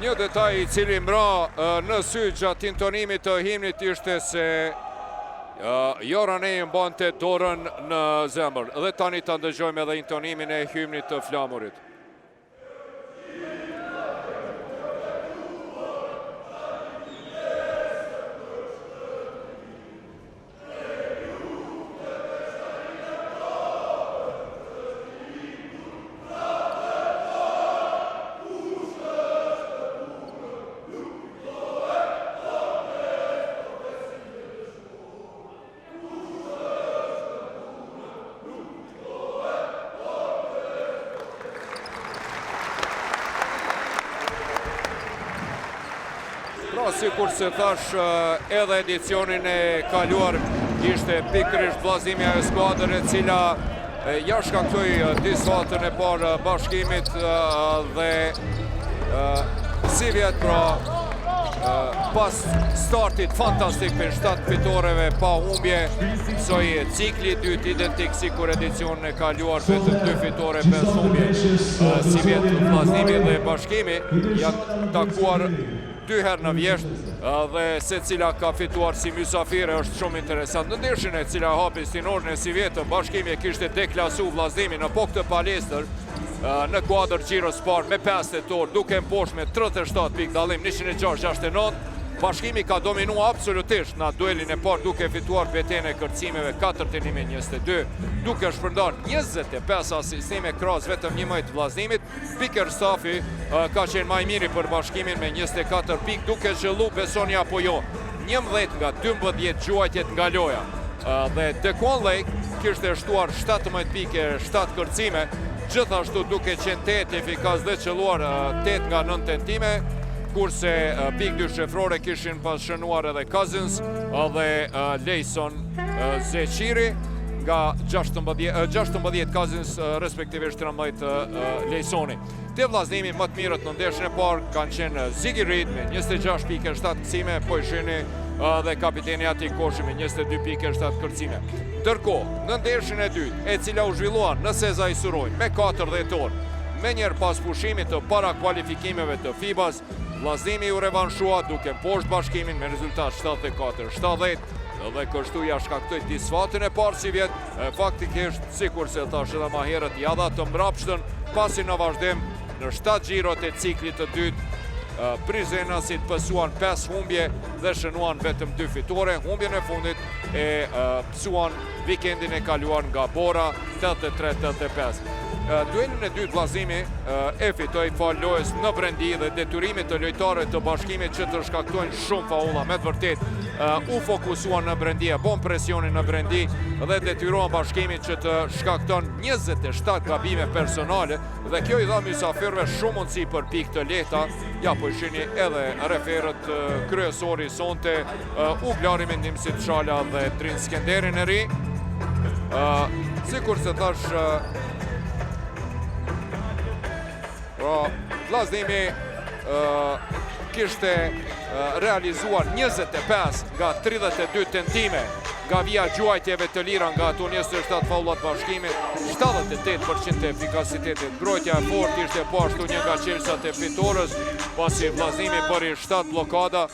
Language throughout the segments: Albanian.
Një detaj I cili mbra në sy gjatë intonimit të himnit ishte se Joranej mbante dorën në zemër. Dhe tani ta ndëgjojmë edhe intonimin e himnit të flamurit. Pra, si kur se thash, edhe edicionin e kaluar ishte pikërisht vllazimja e skuadrës e cila jashtëkaktoi disfatën e parë bashkimit dhe si vjet pra pas startit fantastik për 7 fitoreve pa humbje, soi cikli I dytë identik si kur edicionin e kaluar vetëm 2 fitore 5 humbje. Si vjet vllazimi dhe bashkimi janë takuar 2 herë në vjesht dhe se cila ka fituar si mysafire është shumë interesant. Në ndeshjen e cila hapi stinorin e si vjetën, bashkimi e kishte deklasu vllaznimin në po këtë palestër në kuadër Gjirës parë me 5 tetor, duke mposhtë me 37 pikë dallim 106-69. Bashkimi ka dominua absolutisht në duelin e parë duke fituar betejën e kërcimeve 4-21, duke shpërndar 25 asistime krahas vetëm 11 vllazimit. Bickerstaffi ka qenë më I miri për bashkimin me 24 pikë duke zhvillu besoni apo jo 11 nga 12 gjuajtjet nga loja. Dhe Dequan Lake kishte shtuar 17 pikë 7 kërcime, gjithashtu duke qenë 8 efikas dhe qelluar 8 nga 9 tentime. Kurse pikë 2 shefrore kishin pas shënuar edhe Cousins dhe Lejson Zeqiri nga 16 Cousins, respektivisht 13 Lejsoni. Te vllaznimi më të mirët në ndeshjen e parë kanë qenë Ziggy Reed me 26 pikë 7 kërcime, po I shihni dhe kapiteni Ati Koshi me 22 pikë 7 kërcime. Ndërkohë, në ndeshjen e dytë, e cila u zhvillua në Sezai Surojnë me 4 dhjetor, menjëherë pas pushimit të para kualifikimeve të FIBA-s, vllazimi u revanshua duke mposhtë bashkimin me rezultat 74-70 dhe kështu ja shkaktoi disfatën e parë si vjet, faktikisht sikur se thash edhe më herët ja dha të mbrapshtën pasi në vazhdim në 7 xhirot e ciklit të dytë Prizenasit pësuan 5 humbje dhe shënuan vetëm 2 fitore. Humbjen e fundit e pësuan vikendin e kaluar nga Bora 83-85. Duelin e dytë vllazimi e fitoi fal lojës në Brendi dhe detyrimit të lojtarëve të bashkimit që të shkaktojnë shumë faulla. Me të vërtet u fokusuan në Brendi, bon presionin në Brendi dhe detyruan bashkimit që të shkakton 27 gabime personale dhe kjo I dha mysafirëve shumë mundësi për pikë të lehta. Ja po I shihni edhe referët kryesori sonte Uglari Mendimsit Shala dhe Drin Skenderin e ri. Sikur se thash vllaznimi kishte realizuar 25 nga 32 tentime nga vija gjuajtjeve të lira nga ato 27 faullat bashkimit, 78% efikasitetit. Mbrojtja e fortë ishte po ashtu një nga qelsat e fitores, pasi vllaznimi bëri 7 blokada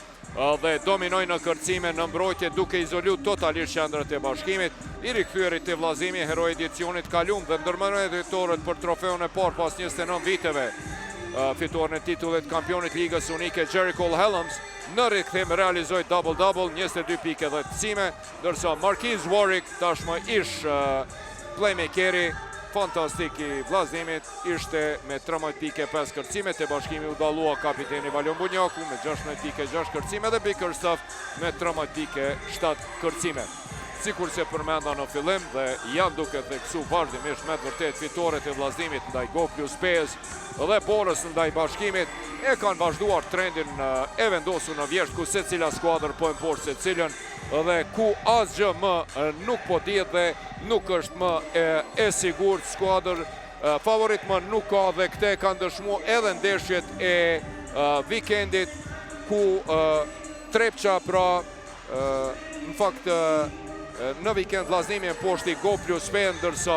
dhe dominoi në kërcime në mbrojtje duke izolu totalisht qendrat e bashkimit. I rikthyerit të vllazimi heroi edicionit kalum dhe ndërmëroi drejtorët për trofeun e parë pas 29 viteve. Fituar në titullet kampionit ligës unike Jericho Helms në rikthim realizoi double-double, 22 pikë dhe kërcime, ndërsa Marquise Warwick tashmë ish playmakeri fantastik I vllaznimit ishte me 13 pikë 5 kërcime, te bashkimi u dallua kapiteni Valion Bunjaku me 16 pikë 6 kërcime dhe Bickerstaff me 13 pikë 7 kërcime. Sikur se përmenda në fillim dhe janë duke theksu vazhdimisht me të vërtet fitoret e vllaznimit ndaj Go+Pes dhe Borës ndaj bashkimit e kanë vazhduar trendin e vendosur në vjesht ku secila skuadër po mposhtë secilën dhe ku asgjë më nuk po dihet dhe nuk është më e sigurt. Skuadër favorit më nuk ka dhe këte kanë dëshmuar edhe ndeshjet e vikendit ku Trepça pra në fakt në vikend vllaznimi e poshti Go+Pes ndërsa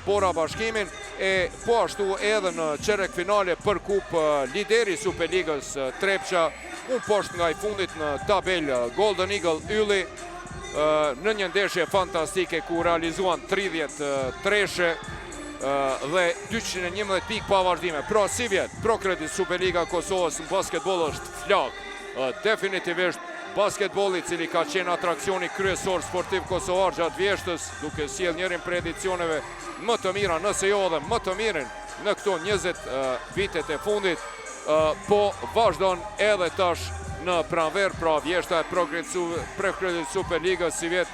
Bora bashkimin e po ashtu edhe në qerek finale për kup lideri Superligës Trepqa, unë poshtë nga i fundit në tabel Golden Eagle Ylli, në një ndeshje fantastike ku realizuan 30 treshe dhe 211 pikë pa vazhdime. Pra si vjet, Pro Kredit Superliga Kosovës në basketbol është flak. Definitivisht basketbolli cili ka qenë atraksioni kryesor sportiv kosovar gjatë vjeshtës, duke sjell njërin prej edicioneve më të mira, nëse jo edhe më të mirin në këto 20 vitet e fundit, po vazhdon edhe tash në pranver, pra vjeshta e Pro Kredit Superligës si vjet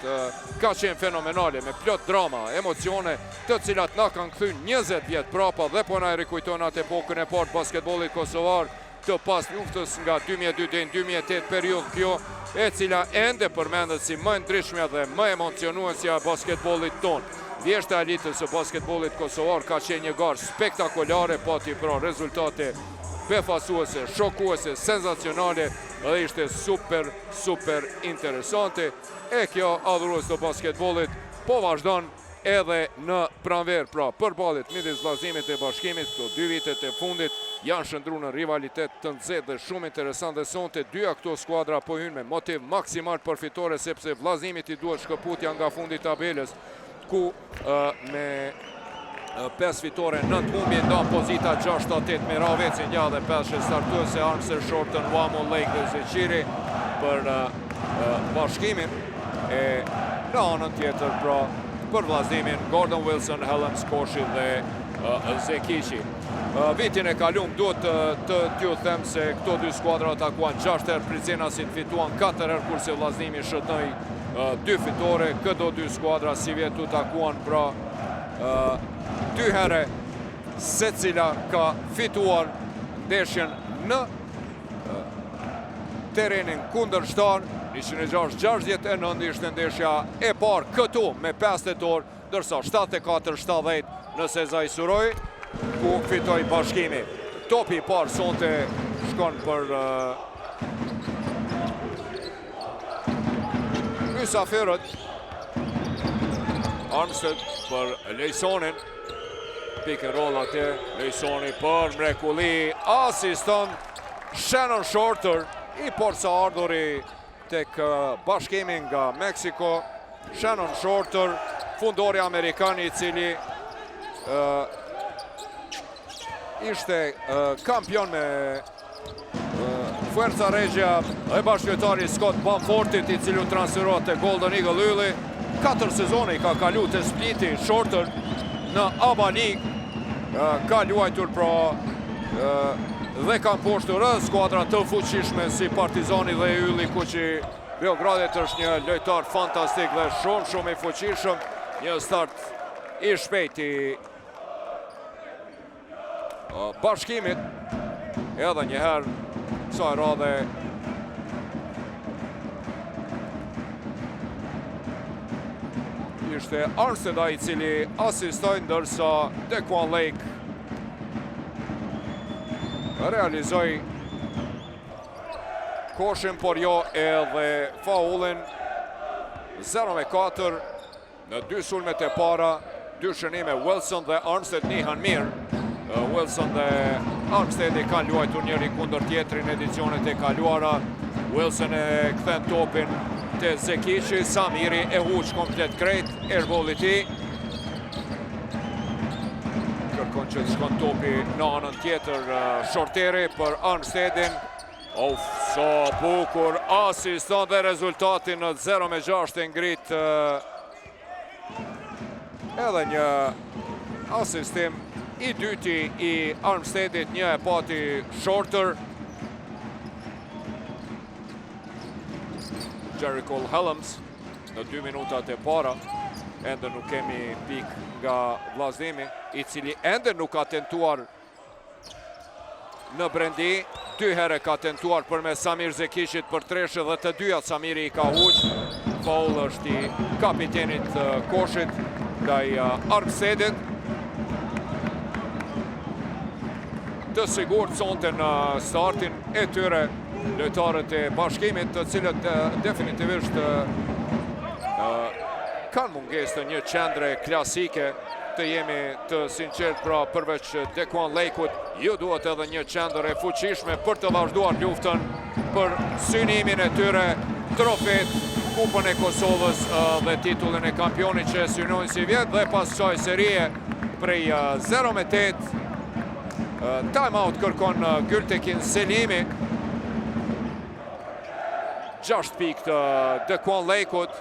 ka qenë fenomenale, me plot drama, emocione, të cilat na kanë kthy 20 vjet prapa dhe po na e rikujtojnë atë epokën e parë basketbollit kosovar, të pas luftës nga 2002 deri në 2008 periudhë kjo, e cila ende përmendet si më ndryshmja dhe më emocionuesja e basketbollit tonë. Vjeshta e elitës së basketbollit kosovar ka qenë një garë spektakolare, pati pra rezultate befasuese, shokuese, senzacionale dhe ishte super interesante. E kjo adhurues të basketbollit po vazhdon edhe në pranver, pra përballit midis vllazimit e Bashkimit, këto 2 vitet e fundit janë shëndruar në rivalitet të nxehtë dhe shumë interesant, dhe sonte dyja këto skuadra po hyn me motiv maksimal për fitore, sepse vllazimit i duhet shkëputja nga fundi tabelës, ku me 5 fitore, 9 humbje ndan pozita 6-8 me Ravecin ja dhe 5 startuese Armser, Shorten, Wamo, Lake dhe Zeqiri për Bashkimin, e në anën tjetër pra për vllazimin Gordon Wilson, Helms, Koshi dhe Zekiqi. Vitin e kalum duhet të t'ju them se këto dy skuadra atakuan 6 herë, Pricenasin fituan 4 herë, kurse vllazimi shëtoi 2 fitore. Këto dy skuadra si vjet u takuan pra 2 herë, secila ka fituar ndeshjen në terenin kundërshtar. 106-69 ishte ndeshja e parë këtu me 5 tetor, ndërsa 74-70 në Sezai Suroj, ku fitoi Bashkimi. Topi i parë sonte shkon për mysafirët. Armstead për Lejsonin, pick and roll atje, Lejsoni për mrekulli, asiston Shannon Shorter, i porca ardhuri tek Bashkimi nga Meksiko. Shannon Shorter, fundori amerikan i cili ishte kampion me Fuerza Regia e bashkëtari Scott Bamfortit, i cili u transferohet te Golden Eagle Ylli. 4 sezone i ka kalu të Spliti Shorter në ABA League, ka luajtur pra dhe kanë poshtur edhe skuadra të fuqishme si Partizani dhe Ylli Kuqi. Beogradit është një lojtar fantastik dhe shumë i fuqishëm, një start i shpejt i Bashkimit, edhe njëherë kësaj radhe ishte Armstead i cili asistoi, ndërsa Dequan Lake realizoi koshin, por jo edhe faulin. 0-4 në 2 sulmet e para, 2 shënime. Wilson dhe Armstead nihan mirë. Wilson dhe Armstead i kanë luajtur njëri kundër tjetrin edicionet e kaluara. Wilson e kthen topin te Zekiqi, Samiri e huq komplet krejt, airballi i tij. Kërkon që të shkon topi në anën tjetër Shorteri për Armsteadin. So bukur asiston dhe rezultatin në 0-6 e ngrit edhe një asistim i dyti i Armsteadit, një e pati Shorter. Jericho Helms në 2 minutat e para. Ende nuk kemi pik nga vllazimi, i cili ende nuk ka tentuar në brendi. 2 herë ka tentuar përmes Samir Zekiqit për treshe dhe të dyja Samiri i ka huq. Faul është i kapitenit Koshit ndaj Armsteadit. Të sigurt sonte në startin e tyre lojtarët e Bashkimit, të cilët definitivisht kanë mungesë të një qendre klasike të jemi të sinqert, pra përveç Dequan Lakeut, ju duhet edhe një qendër e fuqishme për të vazhduar luftën për synimin e tyre, trofet, Kupën e Kosovës dhe titullin e kampionit që synojnë si vjet, dhe pas kësaj serie prej 0-8, time out kërkon Gültekin Selimi. 6 pikë të Dequan Lakeut.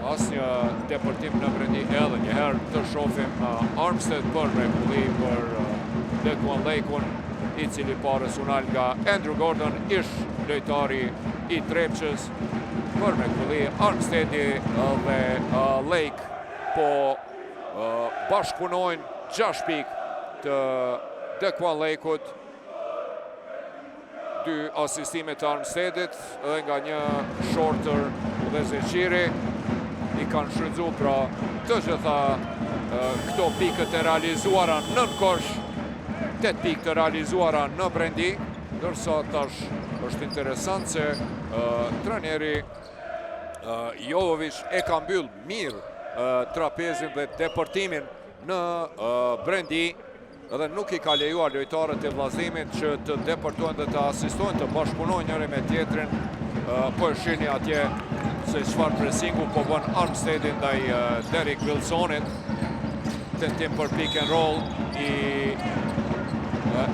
Asnjë depërtim në brendi, edhe njëherë të shohim Armstead për mrekulli për Dequan Lakeun, i cili parës unal nga Andrew Gordon, ish lojtari i Trepçës. Për mrekulli Armsteadi dhe Lake po bashkëpunojnë. 6 pikë të Dequan Lakeut, 2 asistime të Armsteadit dhe nga një shorter dhe Zeqiri i kanë shfrytzuar pra të gjitha këto pikët e realizuara nën kosh, 8 pikë të realizuara në brendi, ndërsa tash është interesant se trajneri Jovovic e ka mbyll mirë trapezin dhe depërtimin në brendi, dhe nuk i ka lejuar lojtarët e vllazimit që të depërtojnë dhe të asistojnë, të bashkëpunojnë njëri me tjetrin. Po e shihni atje se çfarë pressingu po bën Armsteadi ndaj Derek Wilsonit. Tentim për pick and roll i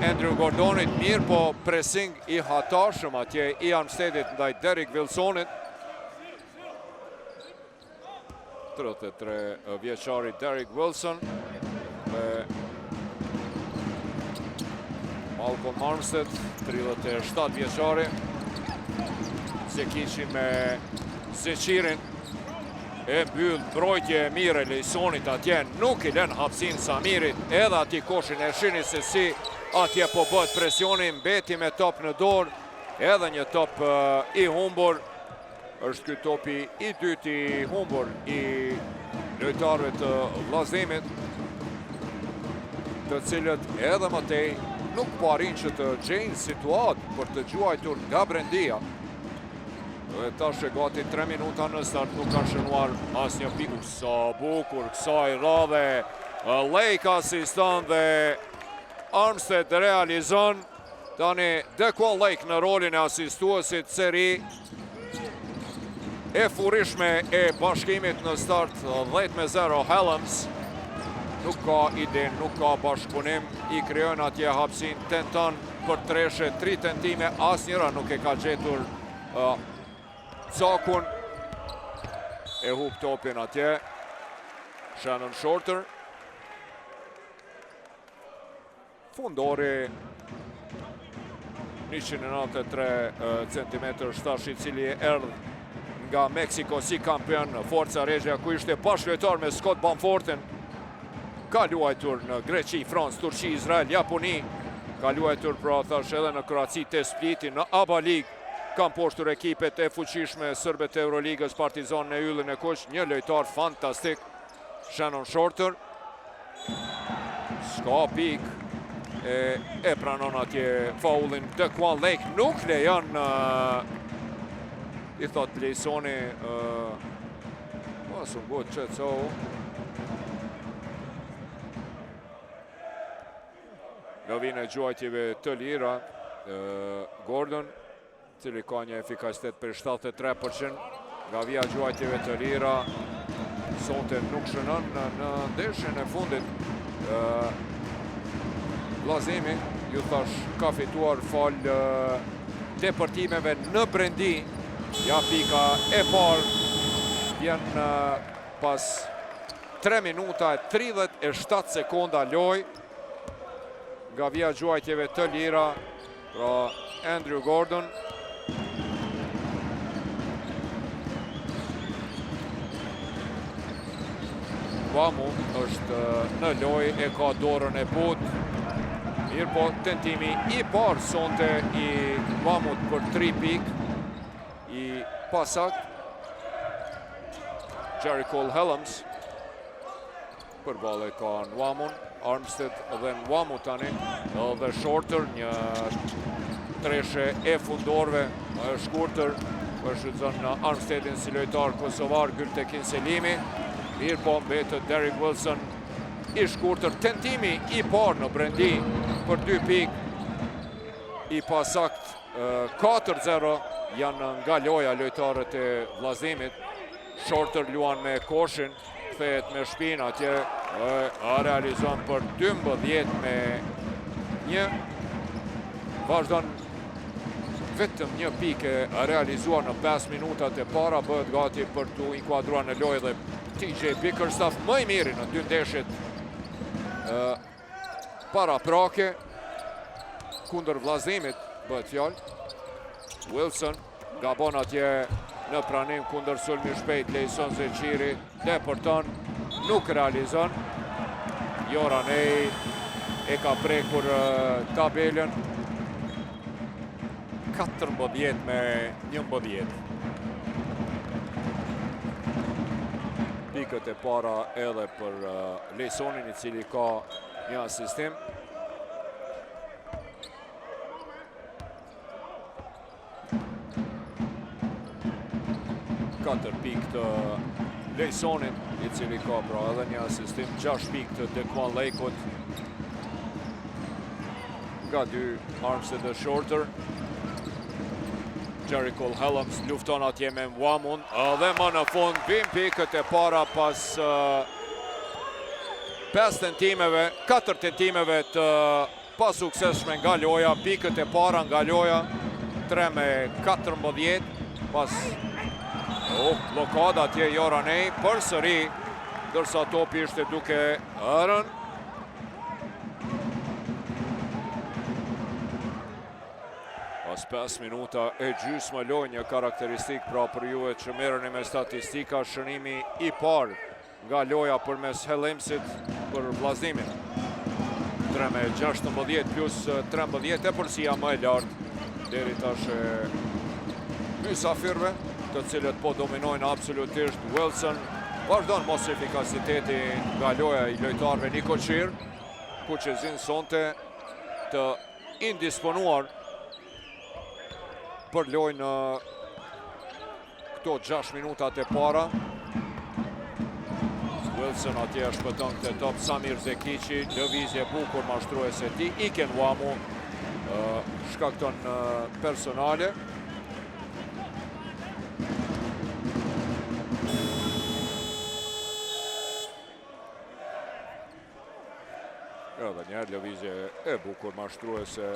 Andrew Gordonit, mirë po pressing i hatashëm atje i Armsteadit ndaj Derek Wilsonit. 33 vjeçari Derek Wilson dhe Malcolm Armstead, 37 vjeçari. Zekici me Zeqirin, e mbyll mbrojtje e mirë e Lejsonit atje, nuk i lën hapësinë Samirit, edhe ati koshin e shihni se si atje po bëhet presioni, mbeti me top në dorë, edhe një top i humbur. Është ky topi i dytë i humbur i lojtarëve të vllazimit, të cilët edhe më tej nuk po arrin që të gjejnë situatë për të gjuajtur nga brendia. Dhe tash e gati 3 minuta në start, nuk ka shënuar asnjë pikë. Sa bukur kësaj radhe, Lake asiston dhe Armstead realizon. Tani Dequan Lake në rolin e asistuesit, seri e furishme e bashkimit në start, 10-0 Helms. Nuk ka ide, nuk ka bashkëpunim, i krijojnë atje hapësinë, tenton për treshe, 3 tentime, asnjëra nuk e ka gjetur Cakun, e hub topin atje. Shannon Shorter. Fundori 193 cm shtash, i cili erdh nga Meksiko si kampion Forca Regia, ku ishte bashkëlojtar me Scott Bamfortin. Ka luajtur në Greqi, Francë, Turqi, Izrael, Japoni. Ka luajtur pra thash edhe në Kroaci, te Spliti, në ABA League. Kam poshtur ekipet e fuqishme sërbet e Euroligës, Partizan në Yllin e Kuq, një lojtar fantastik, Shannon Shorter. Ska pik, e pranon atje faulin Dequan Lake, nuk lejon, i thot Lejsoni, wasn't good shit, so Lovin e gjuajtjeve të lira, Gordon, cili ka një efikasitet për 73%, nga vija gjuajtjeve të lira, sonte nuk shënon në ndeshjen e fundit. Vllazimi, ju thash, ka fituar fal depërtimeve në brendi. Ja pika e parë vjen pas 3 minuta e 37 sekonda loj, nga vija gjuajtjeve të lira, pra Andrew Gordon. Vamu është në loj, e ka dorën e but. Mirë po, tentimi i parë sonte i Vamut për 3 pik, i pasak. Jerry Cole Helms për bale ka në Vamun, Armstead dhe në Vamu tani, dhe Shorter, një treshe e fundorve, shkurtër, Përshfrytëzon Armstedin si lojtar kosovar, Gültekin Selimi. Mirë po mbetët Derek Wilson i shkurtër. Tentimi i parë në Brendi për 2 pikë i pasakt 4-0 janë nga loja lojtarët e Vllazimit. Shorter luan me Koshin, kthehet me shpinë atje, realizon për 12 me 1. Vazhdon vetëm 1 pikë realizuar në 5 minutat e para, bëhet gati për të inkuadruar në lojë dhe TJ Bickerstaff më i miri në 2 ndeshjet para prake kundër Vllazimit bëhet fjalë. Wilson gabon atje në pranim kundër sulmi shpejt, Lejson Zeqiri, depërton, nuk realizon. Joranej e ka prekur tabelën 14 me 11. Pikët e para edhe për Lejsonin, i cili ka një asistim. Katër pikë të Lejsonin, i cili ka pra edhe një asistim, 6 pikë të Dequan Lakewood. Nga 2 Armstead dhe Shorter. Jericho Helms lufton atje me Mwamun, dhe më në fund vim pikët e para pas 5 tentimeve, 4 tentimeve të pasuksesshme nga loja. Pikët e para nga loja 3-14 pas blokada atje Joranej përsëri, dërsa topi ishte duke ërën. Pas 5 minuta e gjysmë lojë, një karakteristik pra për juve që merrni me statistika, shënimi i parë nga loja përmes Helmsit për Vllazimin. 3-16 plus 13 e përsia më e lartë deri tash e mysafirëve, të cilët po dominojnë absolutisht. Wilson vazhdon mos efikasiteti nga loja i lojtarëve Niko Qir, Kuqezin sonte të indisponuar për lojë në këto 6 minutat e para. Wilson atje shpëton këtë top, Samir Zekici, lëvizje bukur mashtruese ti, Iken Wamu shkakton personale. Edhe njerë lëvizje e bukur mashtruese.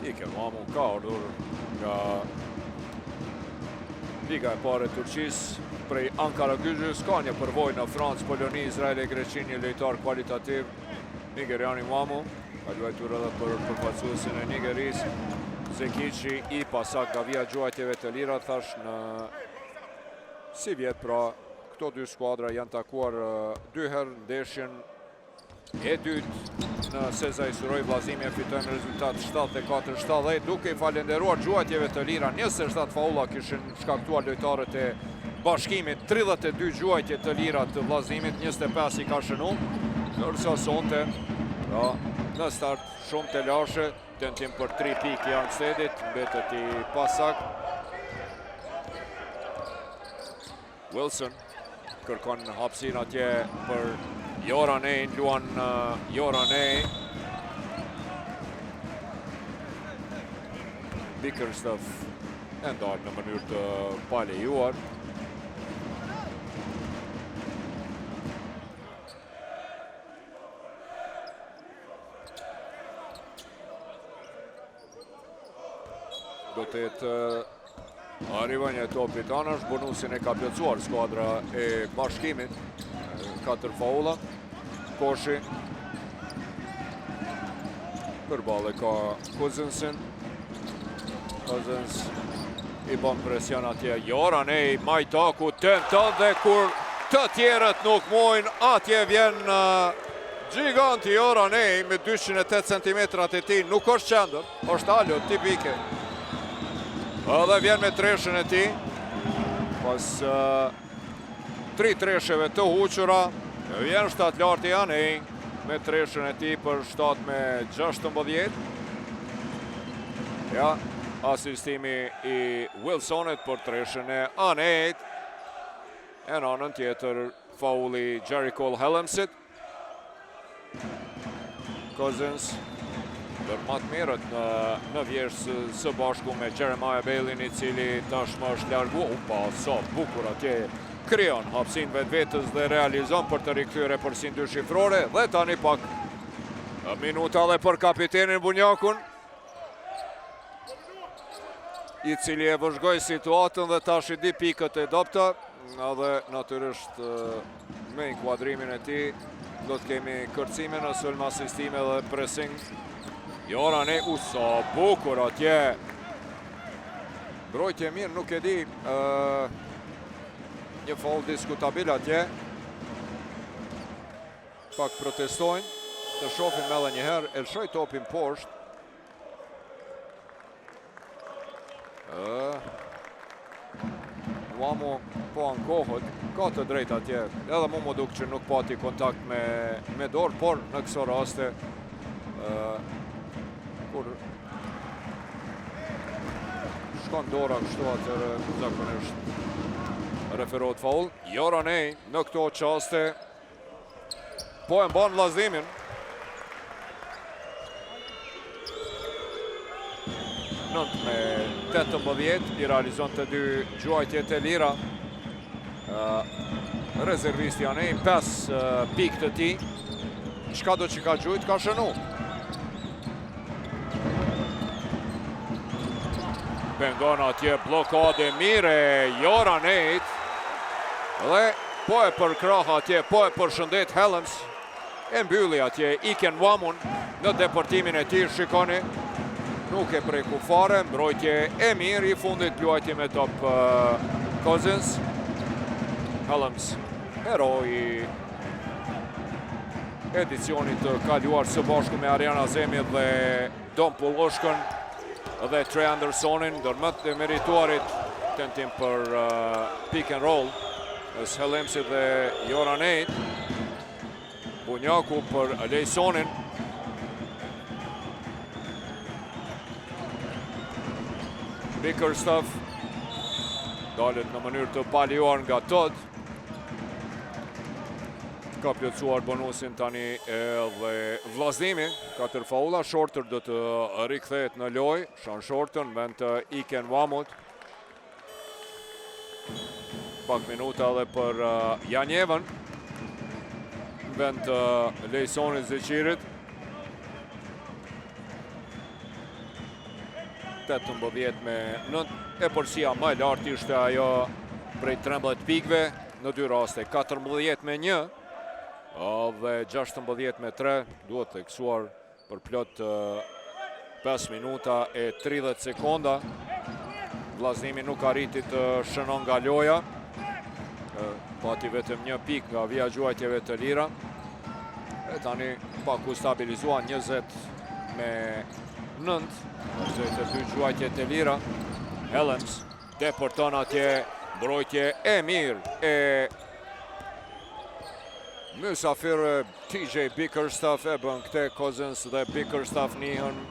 Iken Wamu ka ardhur nga Liga e pare Turqis, prej Ankara Gücü's, ka një përvojë në Francë, Poloni, Izrael e Greqi, një lojtar kualitativ, nigeriani Wamu, ka luajtur edhe për përfaqësuesin e Nigeris. Zekici i pasak nga vija gjuajtjeve të lira, thash në si vjet pra. Këto 2 skuadra janë takuar 2 herë, ndeshjen e dytë në Seza i Suroj, Vllazimi e fitoi me rezultat 74-70, duke i falenderuar gjuajtjeve të lira. 27 faulla kishin shkaktuar lojtarët e Bashkimit, 32 gjuajtje të lira të Vllazimit, 25 i ka shënu, ndërsa sonte në start shumë të lashe, tentim për 3 pikë i Armstedit, mbetet i pasakt. Wilson kërkon hapësin atje për Joranej, luan Joranej. Bickerstaff e ndalë në mënyrë të palejuar. Do të jetë arrivanja e topit anash, bonusin e ka plotësuar skuadra e Bashkimit, 4 faulla. Koshi përballë ka Cousinsin. Cousins i bën presion atje, Joranej, Majtaku tenton dhe kur të tjerët nuk mojnë, atje vjen giganti Joranej me 208 cm e tij, nuk është qendër, është alo tipike. Edhe vjen me treshën e ti, pas 3 treshëve të huqura, vjen shtatlarti Anej me treshën e ti për 7-16. Ja, asistimi i Wilsonit për treshën e Anejt. E në anën tjetër fauli Jericho Hellemsit. Cousins dërmat mirët në vjesht së bashku me Jeremiah Bailin, i cili tashmë është largu. Pa, sa bukur atje krijon hapësin vetës dhe realizon për të rikthyre përsin dy shifrore. Dhe tani pak minuta dhe për kapitenin Bunjakun, i cili e vëzhgoj situatën dhe tash i di pikët e dopta, edhe natyrisht me inkuadrimin e ti do të kemi kërcime në sulm, asistime dhe pressing. Joran e sa bukur atje. Mbrojtje mirë, nuk e di, një faul diskutabil atje. Pak protestojnë, të shofin me dhe njëherë, elshoj topin poshtë. Wamu po ankohet, ka të drejt atje, edhe mu më duk që nuk pati kontakt me dorë, por në këso raste, kur shkon dora kështu atër zakonisht referohet faul. Joranej në këto qaste po e mban vllaznimin. Me 18 i realizon të dy gjuajtjet e lira. Rezervisti Anej 5 pikë të ti. Qka do që ka gjujt, ka shënu. Pengon atje blokade mire Joranejt. Dhe po e përkrah atje, po e përshëndet Hellems. E mbylli atje Iken Wamun në deportimin e ti, shikoni. Nuk e preku fare, mbrojtje e mirë, i fundit luajtje me top Cousins. Hellems, heroi edicionit të kaluar së bashku me Ariana Zemi dhe Dom Pulloshkën dhe Trey Andersonin, dërmët e merituarit tentim për pick and roll,ës Hellemsit dhe Joranejt. Bunjaku për Lejsonin. Bickerstaff dalet në mënyrë të paljuar nga Todd. Ka plotësuar bonusin tani edhe vllaznimi. 4 faula, Shorter do të rikthehet në lojë. Sean Shorter në vend të Iken Wamut. Pak minuta edhe për Janjevën në vend të Lejsonit Zeqirit. 18 me 9, e përsia më lartë ishte ajo prej 13 pikve në dy raste, 14 me 1 dhe 16 me 3, duhet të kësuar për plot 5 minuta e 30 sekonda. Vllaznimi nuk arriti të shënon nga loja, pati vetëm 1 pik nga vija gjuajtjeve të lira, e tani pak u stabilizua 20 me 9, ose të dy gjuajtjet e lira. Hellems deporton atje, mbrojtje e mirë e mysafir TJ Bickerstaff, e bën këte Cousins dhe Bickerstaff njëhën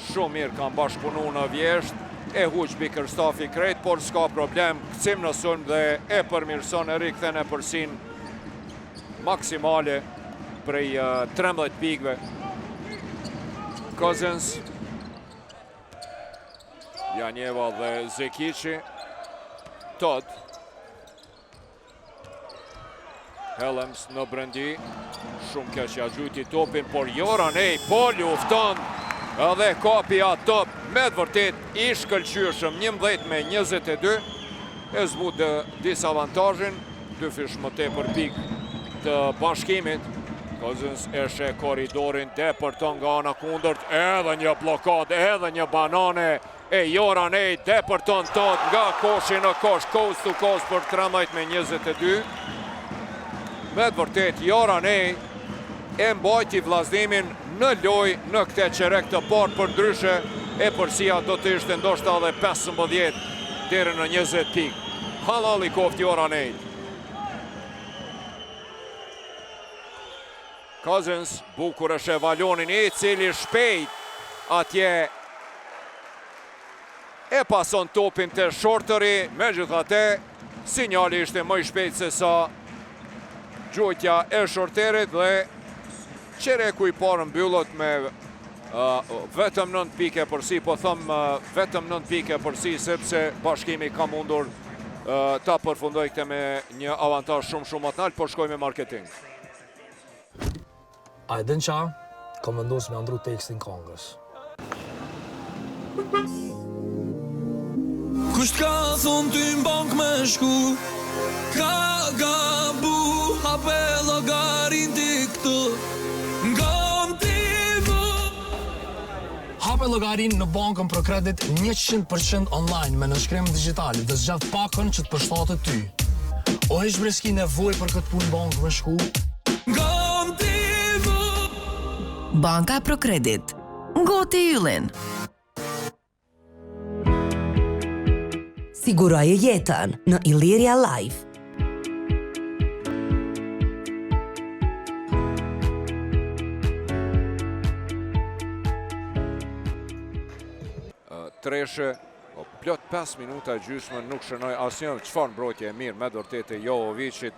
shumë mirë, kanë bashkëpunu në vjesht, e huq Bickerstaff i krejt, por s'ka problem, këcim në sulm dhe e përmirëson e rikthen e përsin maksimale prej 13 pikve. Cousins, Janjeva dhe Zekici. Todd. Hellems në brendi. Shumë keq ja gjujti topin, por Joranej po lufton edhe kapi atë top me të vërtet i shkëlqyeshëm, 11 me 22. E zbut disavantazhin, 2 fish më tepër pik të bashkimit. Cousins e she korridorin, depërton nga ana kundërt, edhe një blokad, edhe një banane. E Joranej depërton Todd nga koshi në kosh, coast to coast për 13 me 22. Me të vërtet, Joranej e mbajti vllaznimin në loj në këte qerek të parë, për ndryshe e përsia do të ishte ndoshta edhe 15 deri në 20 pik. Halal i koft Joranej. Cousins, bukur është e valonin i cili shpejt atje e pason topin të Shorteri, megjithatë sinjali ishte më i shpejt se sa gjojtja e Shorterit dhe qereku i parë mbyllot me vetëm 9 pike përsi, po thëmë vetëm 9 pike përsi, sepse Bashkimi ka mundur ta përfundoj këte me një avantazh shumë atnal, por shkoj me marketing. A e din qa, ka vendosur me andru tekstin këngës. Kusht ka thonë ty m'bank me shku, ka gabu, hape llogarin ti këtu, ngam ti vu. Hape llogarin në bankën për kredit 100% online me nënshkrim digital dhe zgjat pakën që të përshtatet ty. O heq breski nevoj për këtë punë bank me shku? Ngam ti vu. Banka Procredit. Ngoti yllin. Siguroje jetën në Illyria Life. Treshe, plot 5 minuta gjysmë nuk shënoj asnjë çfarë mbrojtje e mirë me vërtetë Jovovicit.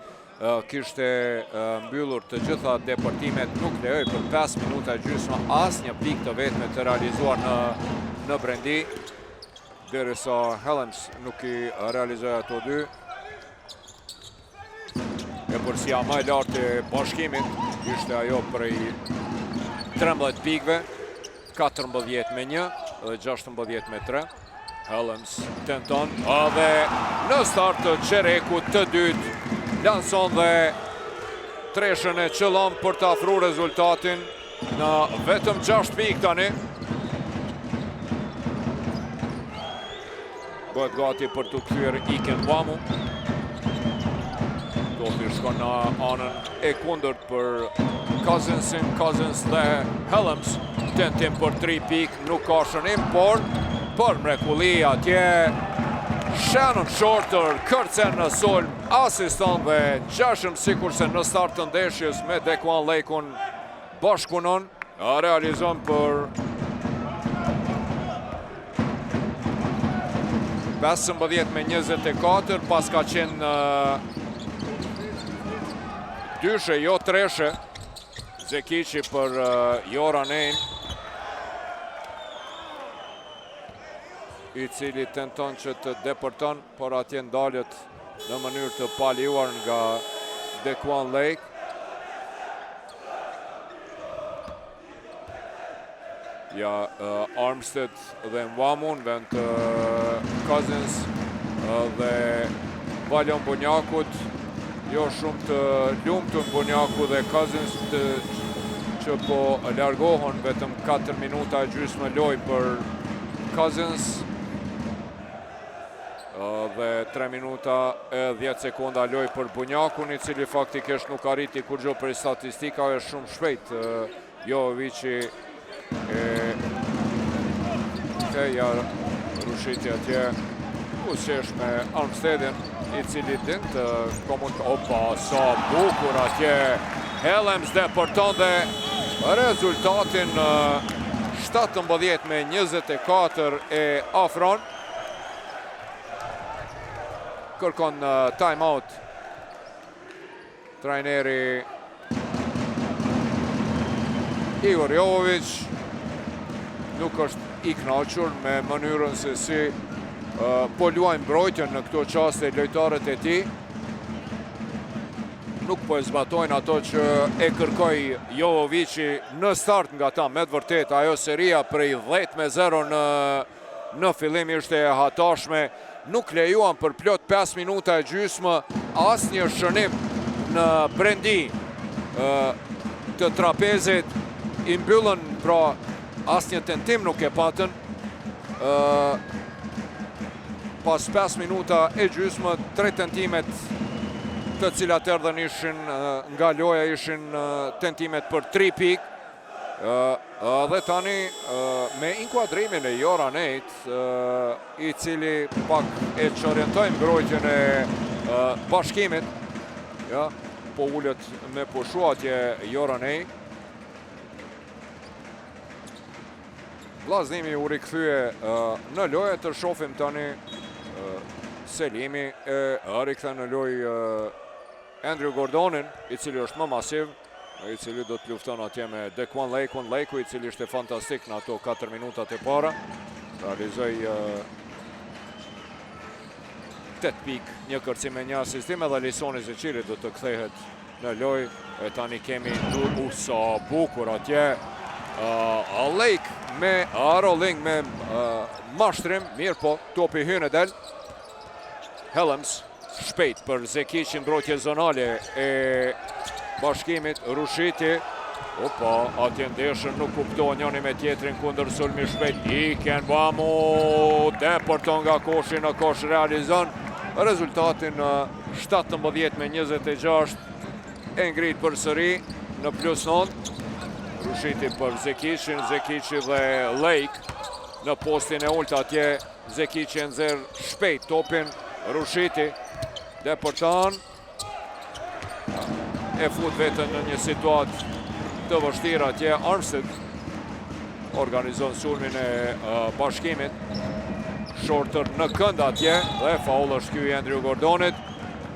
Kishte mbyllur të gjitha deportimet, nuk lejoj për 5 minuta gjysmë asnjë pikë të vetme të realizuar në brendi, derisa Helens nuk i realizoi ato dy. E përsia më e lartë e Bashkimit ishte ajo prej 13 pikëve, 14-1 dhe 16-3. Helens tenton, dhe në start të qerekut të dytë lanson dhe Treshën e qëllon për të afru rezultatin në vetëm 6 pikë tani. Bëhet gati për të kthyer Iken Wamu. Topi shkon në anën e kundërt për Cousinsin, Cousins dhe Helms. Tentim për 3 pikë, nuk ka shënim, por për mrekulli atje Shannon Shorter kërcen në sulm, asiston dhe gjashëm sikurse në start të ndeshjes me Dequan Lake-un bashkëpunon, realizon për 15-24, pas ka qenë dyshe, jo treshe, Zekici për Joranin, i cili tenton që të deporton, por atje ndalet në mënyrë të paljuar nga Dequan Lake. Ja, Armstead dhe Mwamun, vend të Cousins dhe Valon Bunjakut, jo shumë të lumtur Bunjaku dhe Cousins që po largohon, vetëm 4 minuta gjysmë loj për Cousins dhe 3 minuta e 10 sekunda loj për Bunjakun, i cili faktikisht nuk arriti kur gjo për statistikave, shumë shpejt Jovovici ja rushiti atje usqesh me Armsteadin, i cili din të opa, sa bukur atje Helms deporton dhe rezultatin 17-24 e afron. Kërkon time-out trajneri Igor Jovovic, nuk është i kënaqur me mënyrën se si po luajnë mbrojtjen në këto qaste lojtarët e tij. Nuk po e zbatojnë ato që e kërkoi Jovovici në start nga ta, me të vërtet ajo seria prej 10-0 në fillim ishte e hatashme. Nuk lejuan për plot 5 minuta e gjysmë asnjë shënim në brendi të trapezit, i mbyllën, pra asnjë tentim nuk e patën. Pas 5 minuta e gjysmë, 3 tentimet të cilat erdhën ishin nga loja, ishin tentimet për 3 pikë. Dhe tani me inkuadrimin e Joranit, i cili pak e çorientoi mbrojtjen e Bashkimit, po ullet me pushu atje Joranej. Vllaznimi u rikthye në lojë, të shohim tani Selimi e rikthen në lojë Andrew Gordonin, i cili është më masiv, i cili do të lufton atje me Dequan Lakeun, Lakeu i cili ishte fantastik në ato 4 minutat e para. Realizoi 8 pikë, një kërcim me një asistim, edhe Lejsoni Zeqiri do të kthehet në lojë. E tani kemi sa bukur atje. Lake me rolling me mashtrim, mirë po, topi hyn e del. Helms, shpejt për Zekiqin, mbrojtje zonale e Bashkimit, Rushiti. Opa, atje ndeshën nuk kuptohen njëri me tjetrin kundër sulmi shpejt. Iken Vamu, deporton nga koshi në kosh, realizon rezultatin 17-26. E ngrit për sëri në +9. Rushiti për Zekiqin, Zekiqi dhe Lake në postin e ulët atje. Zekiqi nxjerr shpejt topin, Rushiti deporton, e fut vetën në një situatë të vështirë atje. Armstead organizon sulmin e Bashkimit, Shorter në kënd atje dhe faul është ky i Andrew Gordonit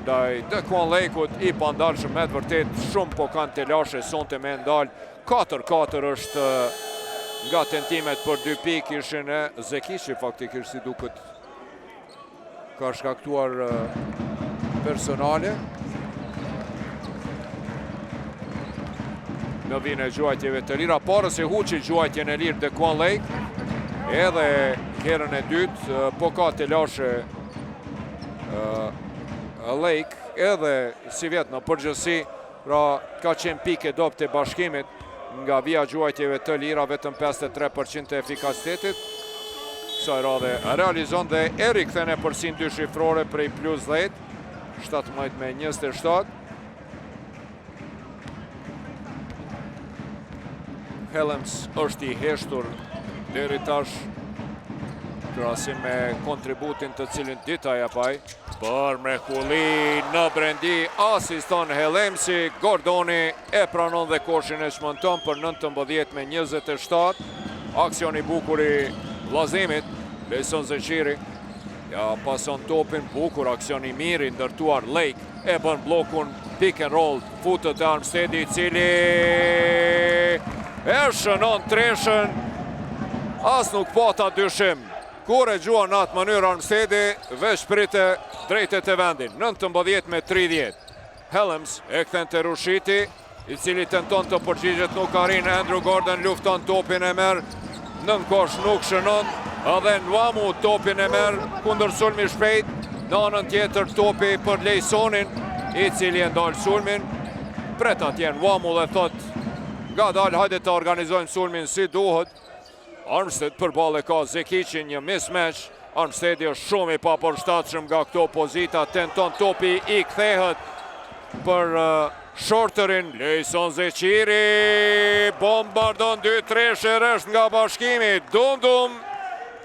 ndaj Dequan Lakeut, i pandalshëm me të vërtet, shumë po kanë të lashe sonte me ndal. 4-4 është nga tentimet për 2 pikë ishin e Zekiqi, faktikisht si duket ka shkaktuar personale. Në vijnë e gjuajtjeve të lira, parës e huqi gjuajtjen e lirë Dequan Lake, edhe herën e dytë, po ka të lashe Lake, edhe si vjetë në përgjësi, pra ka qenë pike dopte të Bashkimit, nga vija gjuajtjeve të lira, vetëm 53% e efikasitetit. Kësaj radhe realizon dhe e rikthene përsin 2 shifrore prej +10, 17-27. Helms është i heshtur deri tash, krahasim me kontributin të cilin dita ja paj. Për mrekulli në brendi, asiston Helmsi, Gordoni e pranon dhe koshin e shmonton për 19-27. Aksion i bukur i vllazimit, Lejson Zeqiri, ja pason topin, bukur aksion i mirë, ndërtuar Lake, e bën blokun, pick and roll, futët e Armsteadi, cili e shënon treshën, as nuk pata dyshim. Kur e gjuan në atë mënyrë Armsteadi, veç prite drejtet e vendin, 19-30. Helms e kthen të Rushiti, i cili tenton të përgjigjet, nuk arrin. Andrew Gordon lufton, topin e merr, nën kosh nuk shënon, edhe Nwamu topin e merr kundër sulmi shpejt, në anën tjetër topi për Lejsonin, i cili e ndal sulmin. Pret atje Nwamu dhe thot, nga dal, hajde të organizojmë sulmin si duhet. Armstead përballë ka Zekiqin, një mismatch. Armsteadi është shumë i papërshtatshëm nga këto pozita, tenton topi, i kthehet për Shorterin. Lejson Zeqiri bombardon 2-3 resht nga Bashkimi, dum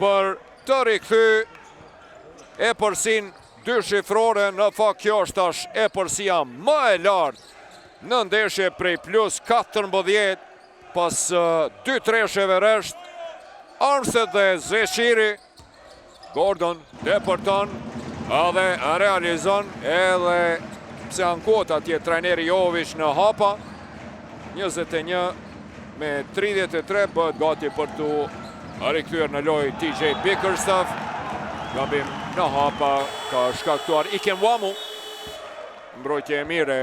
për të rikthy e përsin 2 shifrore. Në fakt kjo është tash e përsia më e lartë në ndeshje prej +14 pas 2 treshjeve resht. Armstead dhe Zeqiri, Gordon deporton edhe realizon, edhe pse ankohet atje trajneri Jovic në hapa. 21-33 bëhet gati për të rikthyer në lojë TJ Bickerstaff. Gabim në hapa ka shkaktuar Iken Vamu. Mbrojtje e mirë e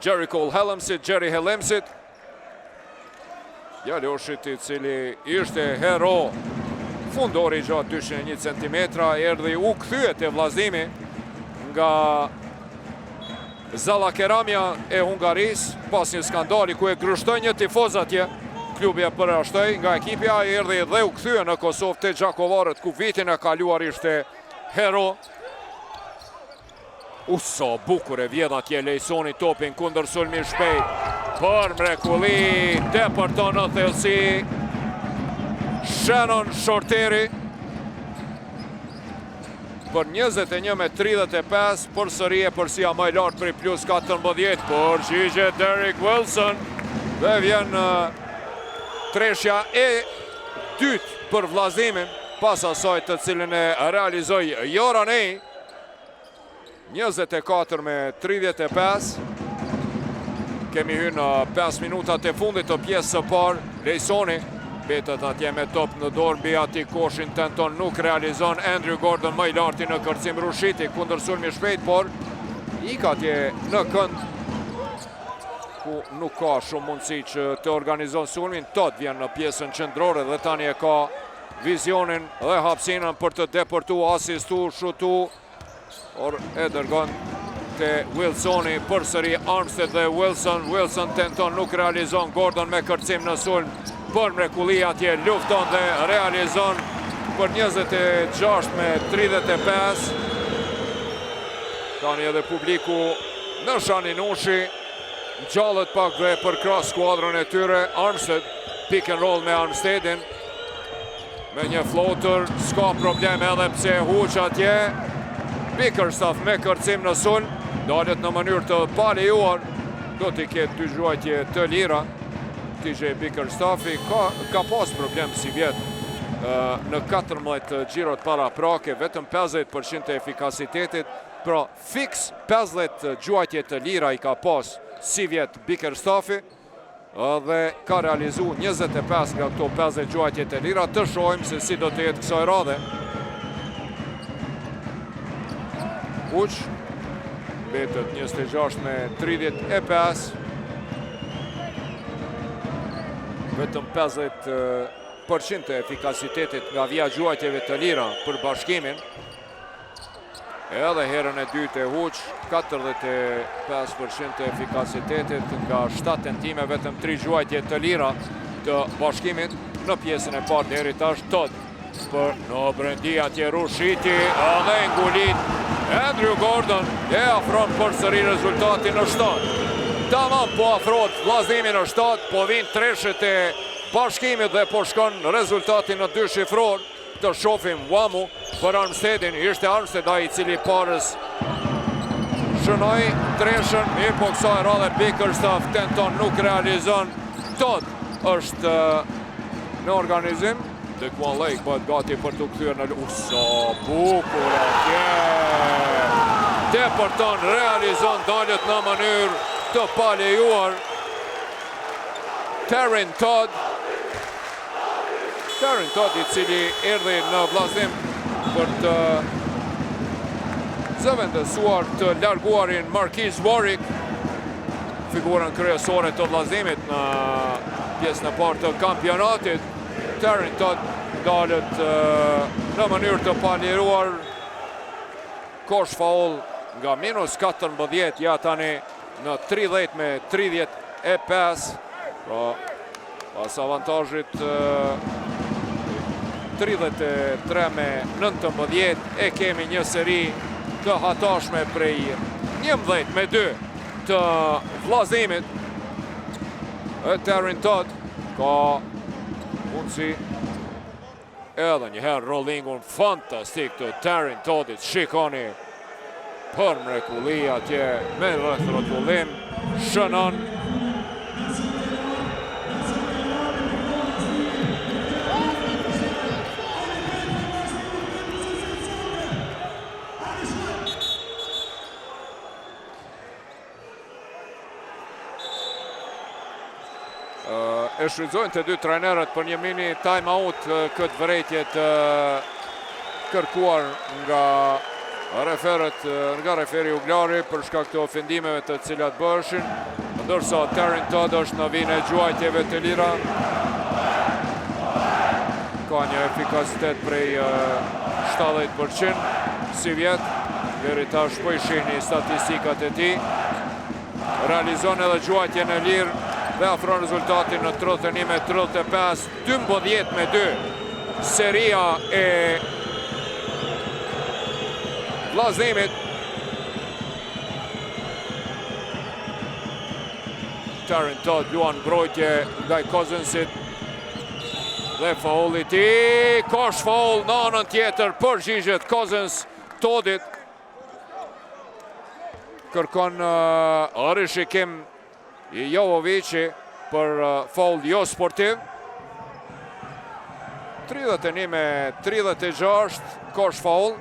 Jerry Helmsit. Jaloshit, i cili ishte hero fundori gjatë 201 cm, erdhi u kthyet e vllazimi nga Zalla Keramia e Hungaris, pas një skandali ku e grushtoi një tifoz atje, klubi e përjashtoi nga ekipja, erdhi dhe u kthye në Kosovë te Gjakovarët, ku vitin e kaluar ishte hero. Sa bukur e vjedh atje Lejsoni topin kundër sulmi shpejt. Për mrekulli, deporton në thellësi Shannon Shorteri për 21-35, për sëri e përsia më e lartë për +14, përgjigje Derek Wilson dhe vjen treshja e dytë për vllazimin, pas asaj të cilën e realizoi Joranej. 24-35. Kemi hyrë në 5 minutat e fundit të pjesës së parë. Lejsoni betet atje me top në dorë, mbi ati koshin tenton, nuk realizon. Andrew Gordon më i larti në kërcim, Rushiti kundër sulmi shpejt, por ik atje në kënd ku nuk ka shumë mundësi që të organizon sulmin. Todd vjen në pjesën qendrore dhe tani e ka vizionin dhe hapësinën për të depërtu, asistu, shutu, or e dërgon te Wilsoni, përsëri Armstead dhe Wilson tenton, nuk realizon. Gordon me kërcim në sulm, për mrekulli atje, lufton dhe realizon për 26-35. Tani edhe publiku në Shaninushi gjallët pak dhe për krah skuadrën e tyre. Armstead, pick and roll me Armsteadin, me një floater, s'ka problem edhe pse huq atje. Bickerstaff me kërcim në sulm, dalet në mënyrë të palejuar, do t'i ketë dy gjuajtje të lira. TJ Bickerstaffi ka pas problem si vjetë në 14 gjirot para prake, vetëm 50% të efikasitetit, pra fix 50 gjuajtje të lira i ka pas si vjetë Bickerstaffi, dhe ka realizu 25 nga këto 50 gjuajtje të lira. Të shohim se si do të jetë kësaj radhe. Uq, betet 26-35. Vetëm 50% të efikasitetit nga vija gjuajtjeve të lira për bashkimin. Edhe herën e dytë e huq, 45% të efikasitetit nga 7 tentime, vetëm 3 gjuajtje të lira të bashkimit në pjesën e parë deri tash. Todd për në brendi atje, Rushiti edhe ngulit Andrew Gordon, e afron përsëri rezultatin në 7. Tamam po afrohet vllazimi në 7, po vinë treshet e bashkimit dhe po shkon rezultatin në 2 shifror. Të shofim Wamu për Armsteadin, ishte Armstead ai i cili parës shënoi treshën, mirë po kësaj radhe Bickerstaff tenton, nuk realizon. Todd është në organizim. Dequan Lake bëhet gati për të kthyer në sa bukur atje. Depërton, realizon, dalet në mënyrë të palejuar. Terrin Todd, i cili erdhi në vllazim për të zëvendësuar të larguarin Marquis Warwick, figurën kryesore të vllazimit në pjesën e parë të kampionatit. Terrin Todd dalet në mënyrë të paliruar. Kosh faul nga minus 14, ja tani në 30-35. Pra, pas avantazhit 33-19, e kemi një seri të hatashme prej 11-2 të vllazimit. Terrin Todd ka mundësi edhe njëherë rollingun fantastik të Terrin Toddit. Shikoni për mrekulli atje me rreth rrotullim, shënon. E shfrytëzojnë të dy trajnerët për një mini time-out këtë vërejtje të kërkuar nga referi Uglari për shkak të ofendimeve të cilat bëshin, ndërsa Terrin Todd është në vijën e gjuajtjeve të lira. Ka një efikasitet prej 70% si vjetë, deri tash po i shihni statistikat e tij. Realizon edhe gjuajtjen e lirë dhe afron rezultatin në 31-35, 12-2. Seria e vllazimit. Terrin Todd luan mbrojtje ndaj Cousinsit dhe fauli i tij, kosh faul në anën tjetër, përgjigjet Cousins Toddit. Kërkon rishikim i Jovovici për faul jo sportiv. 31-36, kosh faul.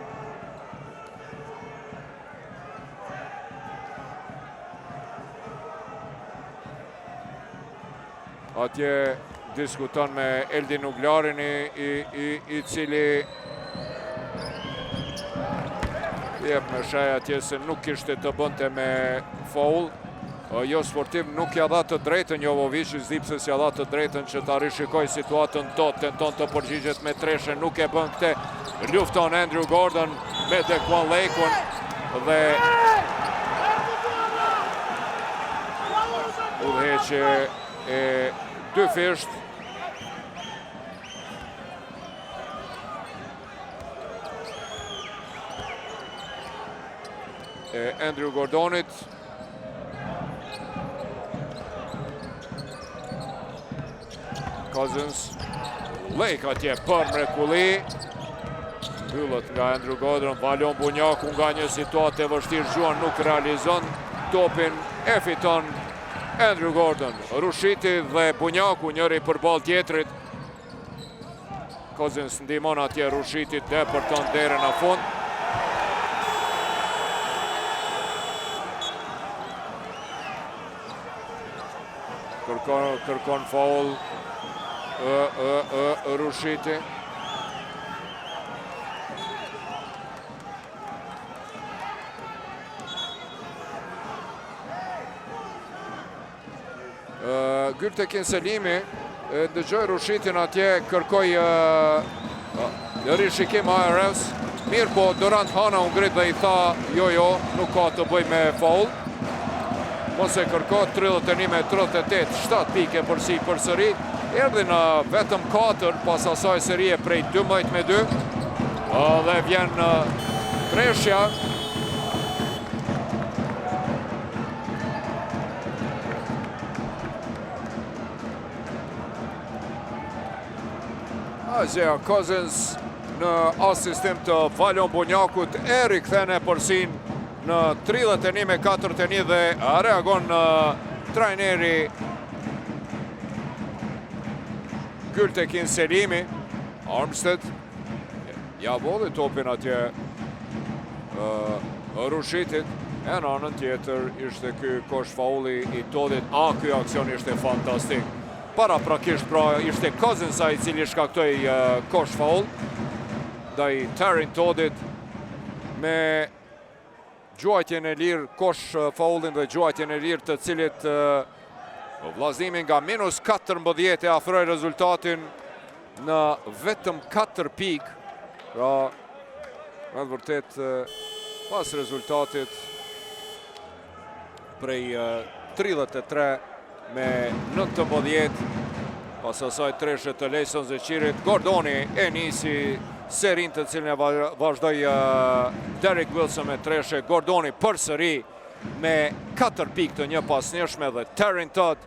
Atje diskuton me Eldin Uglarin i cili jep me shaj atje se nuk ishte të bënte me faul. Jo sportiv nuk ja dha të drejtën Jovovic, Zipse si ja dha të drejtën që ta rishikoj situatën dot, tenton të përgjigjet me treshe, nuk e bën këte. Lufton Andrew Gordon me Dequan Lakeun dhe udhëheqje e dy fisht. E Andrew Gordonit. Cousins. Lake atje për mrekulli. Mbyllët nga Andrew Gordon, Valon Bunjaku nga një situatë e vështirë gjuan nuk realizon topin, e fiton Andrew Gordon. Rushiti dhe Bunjaku njëri për ball tjetrit. Cousins ndihmon atje Rushitit dhe përton derën në fund. Kërkon faul Rushiti. Gültekin Selimi dëgjoj Rushitin atje, kërkoj rishikim ARS. Mirë po, Durant Hana unë ngrit dhe i tha jo, nuk ka të bëj me faul. Mos e kërko 31-38, 7 pike përsi përsëri. Erdhi në vetëm 4 pas asaj serie prej 12-2. Dhe vjen treshja. Isaiah Cousins në asistim të Valon Bunjakut e rikthene përsin në 31-41 dhe reagon trajneri Gültekin Selimi. Armstead ja vodhi topin atje Rushitit. E në anën tjetër ishte ky kosh fauli i Todit. Ky aksion ishte fantastik. Paraprakisht pra ishte Cousins i cili shkaktoi kosh faul ndaj Tarin Todit me gjuajtjen e lirë, kosh faulin dhe gjuajtjen e lirë të cilit vllaznimin nga -14 e afroi rezultatin në vetëm 4 pik. Pra, me të vërtet pas rezultatit prej 33 me 19, pas asaj treshe të Lejson Zeqirit, Gordoni e nisi serin të cilën e vazhdoj Derek Wilson me treshe. Gordoni përsëri me 4 pik të një pasnjëshme dhe Tarin Todd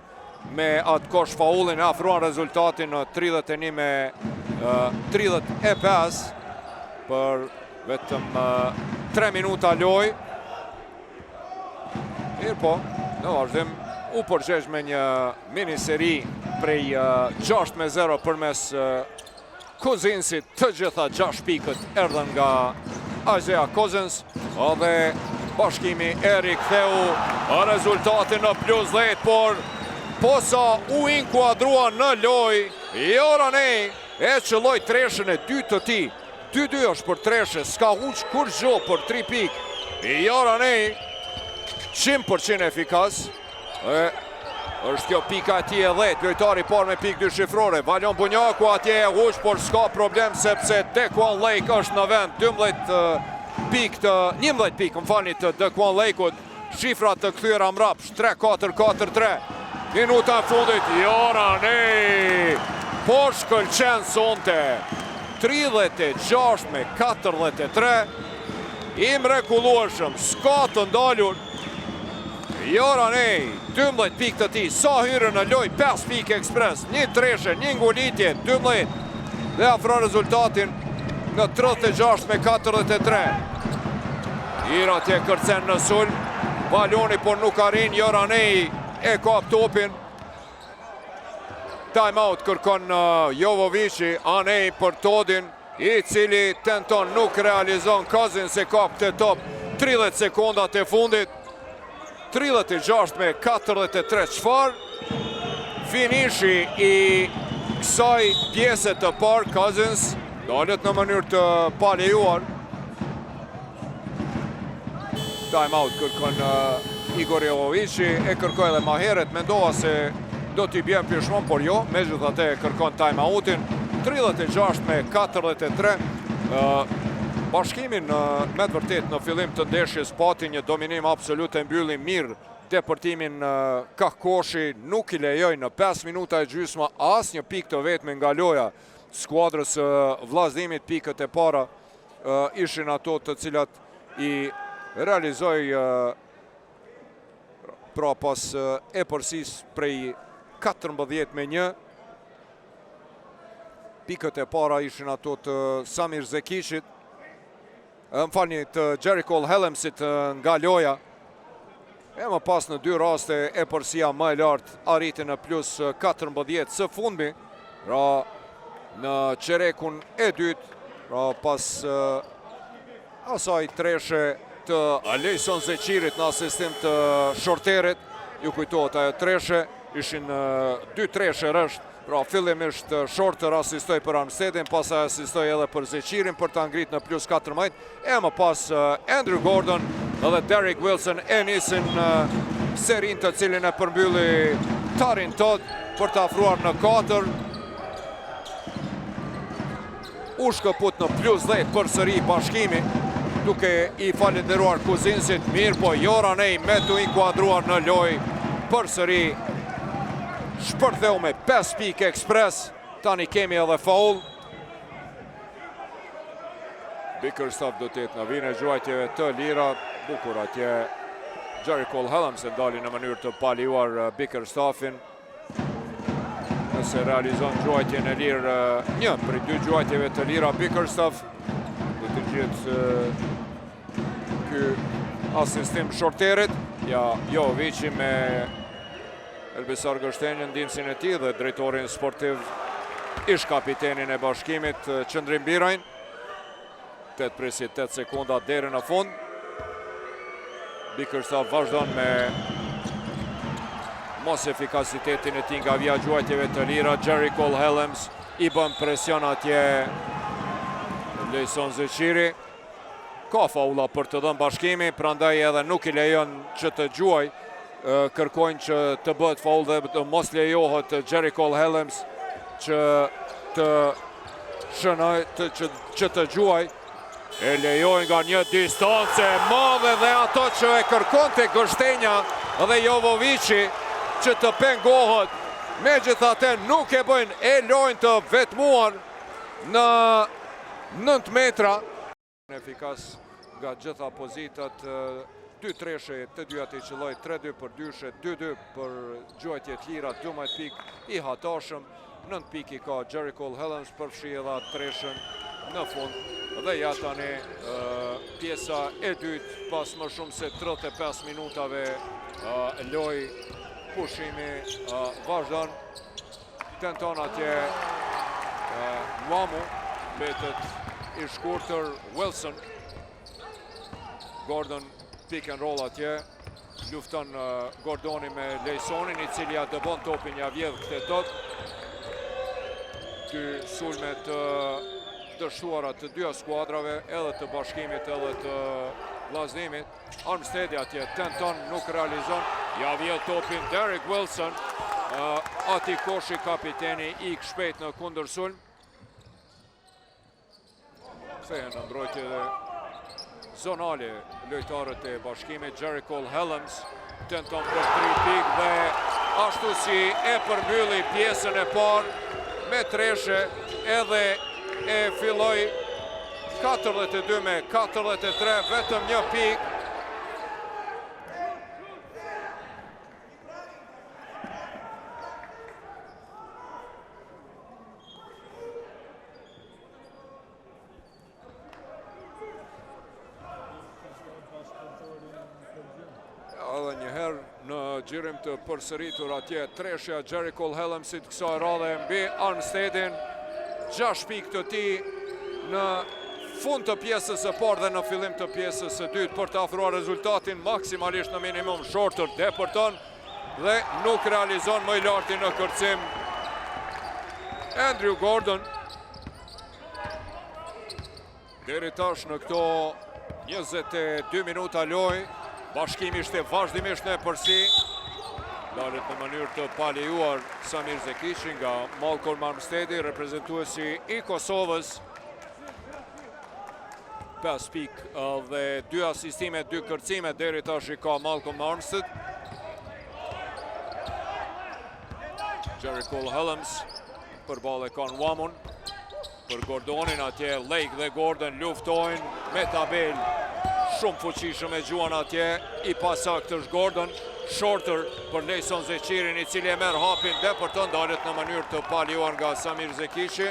me atë kosh faulin afruan rezultatin në 31-35 për vetëm 3 minuta loj. Mirë po, në vazhdim u përgjesh me një mini seri prej 6-0 përmes Cousinsit. Të gjitha 6 pikët erdhen nga Isaiah Cousins dhe bashkimi e riktheu rezultatin në +10, por posa u inkuadrua në loj. Joranej e qëlloj treshën e 2 të ti. 2-2 është për treshe, s'ka huq kur gjo për 3 pik. Joranej 100% efikas. Është kjo pika e ti e 10, lojtari par me pik 2 shifrore. Valon Bunjaku atje e huq, por s'ka problem sepse Dequan Lake është në vend. 11 pik të Dequan Lakeut. Shifrat të kthyer mrapsh 3-4-4-3. Minuta e fundit, Joranej po shkëlqen sonte. 36-43. I mrekullueshëm, s'ka të ndalur. Joranej 12 pik të ti, sa hyrën në loj, 5 pik ekspres, 1 treshe, 1 ngulitje, 12 dhe afro rezultatin në 36-43. Ira tje kërcen në sul, Valoni por nuk arrin, Joranej e kap topin. Time-out kërkon Jovovici, anej për Todin, i cili tenton nuk realizon. Cousins e kap të top 30 sekundat e fundit. 36 me 43. Çfarë finishi i kësaj pjese të parë? Cousins dalet në mënyrë të palejuar. Time-out kërkon Igor Jovovici, e kërkoj edhe ma heret, mendova se do t'i bjen pishmon, por jo, me gjithate kërkon time-outin. 36 me 43. Bashkimin me të vërtet në fillim të ndeshjes pati një dominim absolut, e mbylli mirë depërtimin Kahkoshi, nuk i lejoj në 5 minuta e gjysma as një pik të vetme nga loja skuadrës vllazëdimit. Pikët e para ishin ato të cilat i realizoj pra pas e përsis prej 14-1. Pikët e para ishin ato të Samir Zekishit, më falni, të Jerry Cole Hellemsit nga loja. E më pas në 2 raste e përsia më e lartë arriti në plus 14 së fundmi, pra në qerekun e dytë, pra pas asaj treshe të Alejson Zeqirit në asistim të Shorterit. Ju kujtohet ajo treshe, ishin 2 treshe rësht. Pra fillimisht Shorter asistoj për Armstedin, pasaj asistoj edhe për Zeqirin për të ngrit në plus 14. E më pas Andrew Gordon edhe Derek Wilson e nisin serin të cilin e përmbylli Tarin Todd për të afruar në 4. U shkëput në plus 10 për sëri Bashkimi, duke i falenderuar Cousinsit, mirë po Joranej me të inkuadruar në loj për sëri. Shpërtheu me 5 pik ekspres, tani kemi edhe faul. Bickerstaff do tjetë në vine gjuajtjeve të lira, bukur atje Jerry Cole Hellems e dali në mënyrë të paliuar Bickerstaffin. Nëse realizon gjuajtje në lirë, një për 2 gjuajtjeve të lira Bickerstaff, do të gjithë ky asistim Shorterit, ja Jovovici me Elbisar Gështenjë, ndimësin e ti dhe drejtorin sportiv ish kapitenin e Bashkimit, Qëndrim Birajn. 8 sekunda deri në fund. Bickerstaff vazhdon me mos efikasitetin e ti nga vija gjuajtjeve të lira. Jerry Cole Hellems i bën presion atje Lejson Zeqiri. Ka faula për të dhënë Bashkimi, prandaj edhe nuk i lejon që të gjuaj. Kërkojnë që të bëhet faul dhe të mos lejohet Jerry Cole Hellems që të shënoj, që të gjuaj. E lejojnë nga një distancë e madhe dhe ato që e kërkon të Gështenja dhe Jovovici që të pengohet. Megjithatë nuk e bëjnë, e lojnë të vetmuar në 9 metra. Efikas nga gjitha pozitat. 2 treshe, të dyat i qëlloj 3-2 për dyshe, 2-2 për gjuajtjet lira, 12 pik i hatashëm, 9 pik i ka Jerry Cole Hellems, përfshi edhe treshen në fund. Dhe ja tani pjesa e dytë pas më shumë se 35 minutave loj pushimi vazhdon. Tenton atje Luamu, betet i shkurtër Wilson. Gordon pick and roll atje, lufton Gordoni me Lejsonin, i cili ja dëbon topin, ja vjedh këtë tot. 2 sulme të dështuara të 2 skuadrave, edhe të Bashkimit, edhe të vllazëdimit. Armstedi atje tenton, nuk realizon, ja vjedh topin Derek Wilson. Ati Koshi, kapiteni, ik shpejt në kundër sulm. Kthehen në mbrojtje dhe zonale lojtarët e Bashkimit. Jerry Cole Hellems tenton për 3 pik dhe ashtu si e përmbylli pjesën e parë me treshe, edhe e filloi 42 me 43, vetëm 1 pik. gjirim të përsëritur atje treshja Jericho Hellemsit kësaj radhe mbi Armstedin. 6 pikë të tij në fund të pjesës së parë dhe në fillim të pjesës së dytë për të afruar rezultatin maksimalisht në minimum. Shorter depërton dhe nuk realizon më i larti në kërcim Andrew Gordon. Deri tash në këto 22 minuta lojë, Bashkimi ishte vazhdimisht në përsi. Dalet në mënyrë të palejuar Samir Zekici nga Malcolm Armstedi, reprezentuesi i Kosovës. 5 pikë dhe 2 asistime, 2 kërcime, deri tash i ka Malcolm Armstead. Jericho Hellems për ballë ka Wamun. Për Gordonin atje, Lake dhe Gordon luftojnë me tabel. Shumë fuqishëm e gjuan atje, i pasakt është Gordon. Shorter për Lejson Zeqirin, i cili e merr hapin dhe për të ndalet në mënyrë të paliuar nga Samir Zekici.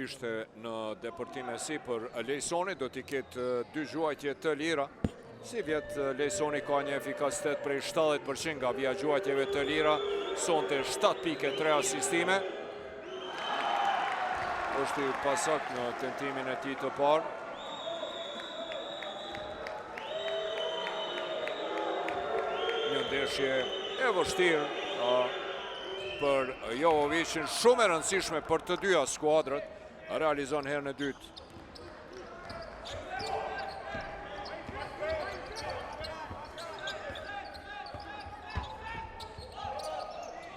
Ishte në depërtime si për Lejsoni, do t'i ketë 2 gjuajtje të lira. Si vjetë Lejsoni ka një efikasitet prej 70% nga via gjuajtjeve të lira, sonte 7 pike, 3 asistime. Është i pasakt në tentimin e tij të parë. Një ndeshje e vështirë për Jovovicin, shumë e rëndësishme për të dyja skuadrat, realizon herën e dytë.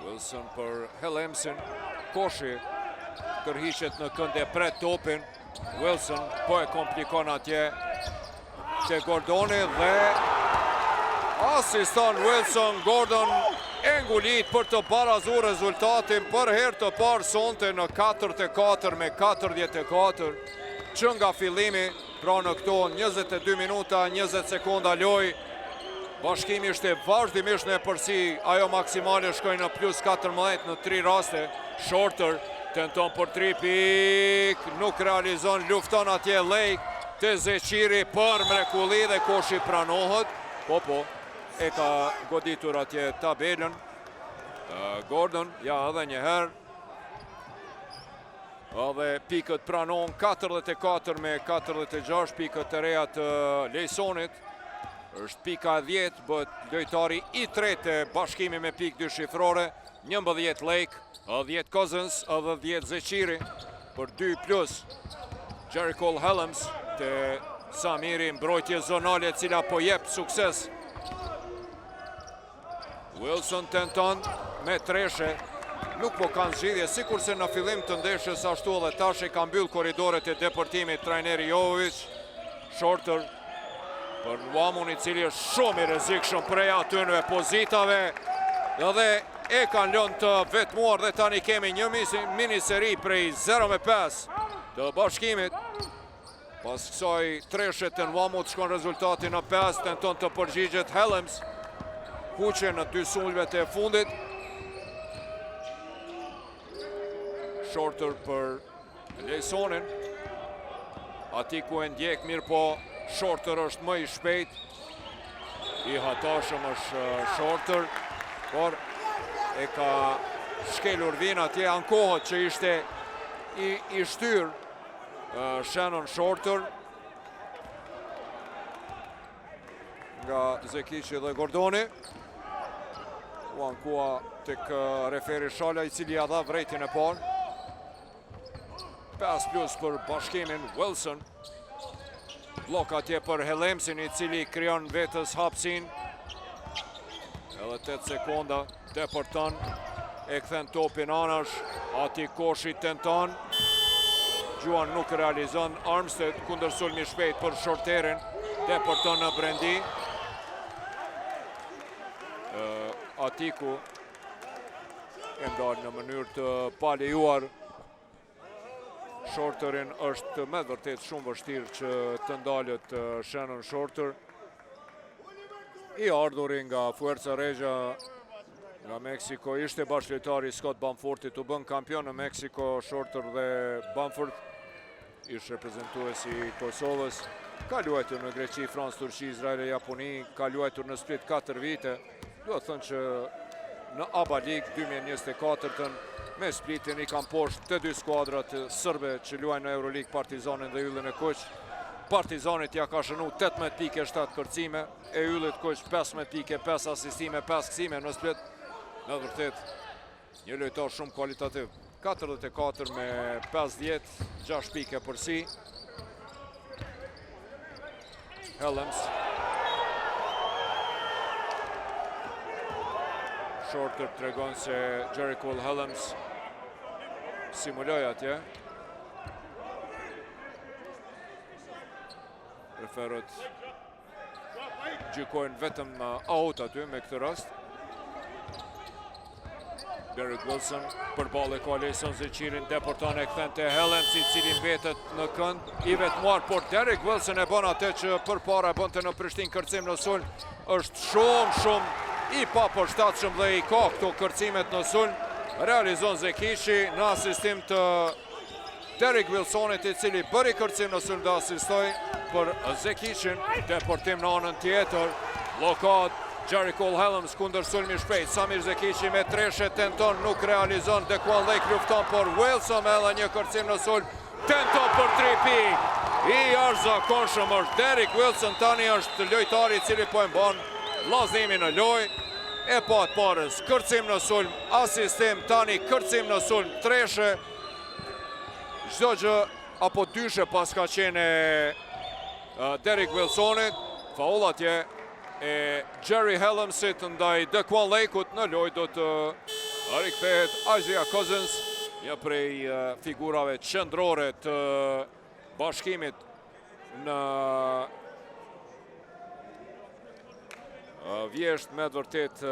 Wilson për Hellemsin, Koshi tërhiqet në kënd e pret topin. Wilson po e komplikon atje që Gordoni dhe asiston Wilson. Gordon e ngulit për të barazuar rezultatin për herë të parë sonte në 4-4 me 44 që nga fillimi, pra në këto 22 minuta, 20 sekonda lojë. Bashkimi ishte vazhdimisht në përsi, ajo maksimale shkoj në plus 14 në 3 raste. Shorter tenton për 3 pik, nuk realizon, lufton atje Lake të Zeqiri për mrekulli dhe Koshi pranohet. Po, e ka goditur atje tabelën. Gordon, ja edhe njëherë. Edhe pikët pranon 44 me 46, pikët të reja të Lejsonit. Është pika 10, bët lojtari i tretë Bashkimi me pikë 2 shifrore, 11 Lake, 10 Cousins, edhe 10 Zeqiri, për 2+. Jericho Hellems të Samiri, mbrojtje zonale cila po jep sukses. Wilson tenton me treshe, nuk po kanë zgjidhje, sikurse në fillim të ndeshjes ashtu edhe tash e ka mbyll korridoret e depërtimit trajneri Jovovic. Shorter për Wamun, i cili është shumë i rrezikshëm prej atyre pozitave dhe e kanë lënë të vetmuar dhe tani kemi një mini seri prej 0-5 të Bashkimit. Pas kësaj treshe të Wamut shkon rezultati në 5, tenton të përgjigjet Hellems, kuqe në 2 sulmet e fundit. Shorter për Lejsonin, ati ku e ndjek mirë, po Shorter është më i shpejt, i hatashëm është Shorter, por e ka shkelur vin atje, ankohet që ishte i shtyr Shannon Shorter nga Zekici dhe Gordoni. U ankua tek referi Shala, i cili ja dha vrejtjen e parë. 5+ për Bashkimin. Wilson blok atje për Hellemsin, i cili krijon vetës hapsin. Edhe 8 sekonda, depërton, e kthen topin anash, ati Koshi tenton. Gjuan nuk realizon, Armstead kundër sulmi shpejt për Shorterin, depërton në brendi. Atiku e ndalë në mënyrë të palejuar. Shorterin është me vërtet shumë vështirë që të ndalët Shannon Shorter. I ardhuri nga Fuerza Regia Nga Meksiko ishte bashkëlojtari Scott Bamforti të bën kampion në Meksiko, Shorter dhe Bamford ish reprezentuesi i Kosovës. Ka luajtur në Greqi, Francë, Turqi, Izrael e Japoni, ka luajtur në Split 4 vite. Do të thënë që në ABA League 2024-ën me Splitin i kam poshtë të dy skuadrat sërbe që luajnë në Euroleague, Partizanin dhe Yllin e Kuq. Partizanit ja ka shënu 18 pike, 7 kërcime, e Yllit Kuq 15 pike, 5 asistime, 5 kësime në Split. Në vërtet, një lojtar shumë kualitativ. 44 me 50, 6 pike përsi. Helms. Shorter tregon se Jericho Helms simuloj atje. Referët gjykojnë vetëm out aty me këtë rast. Derek Wilson për ballë ka Alison Zeqirin, deporton e kthen te Helms, i cili mbetet në kënd i vetmuar, por Derek Wilson e bën atë që përpara bënte në Prishtinë, kërcim në sulm. Është shumë i papërshtatshëm dhe i ka këto kërcimet në sulm. Realizon Zekishi në asistim të Derek Wilsonit, i cili bëri kërcim në sulm dhe asistoi për Zekishin. Deportim në anën tjetër, blokad Jericho Helms kundër sulmi shpejt. Samir Zekishi me treshe tenton, nuk realizon. Dequan Lake lufton, por Wilson edhe një kërcim në sulm, tenton për 3 pikë. I jashtëzakonshëm është Derek Wilson, tani është lojtari i cili po e mban vllaznimin në lojë. E pa të parës, kërcim në sulm, asistim, tani kërcim në sulm, treshe. Çdo gjë apo dyshe pas ka qenë Derek Wilsonit. Faul atje e Jerry Helmsit ndaj Dequan Lakeut. Në lojë do të rikthehet Isaiah Cousins, një prej figurave qendrore të Bashkimit në Vjesht. Me të vërtet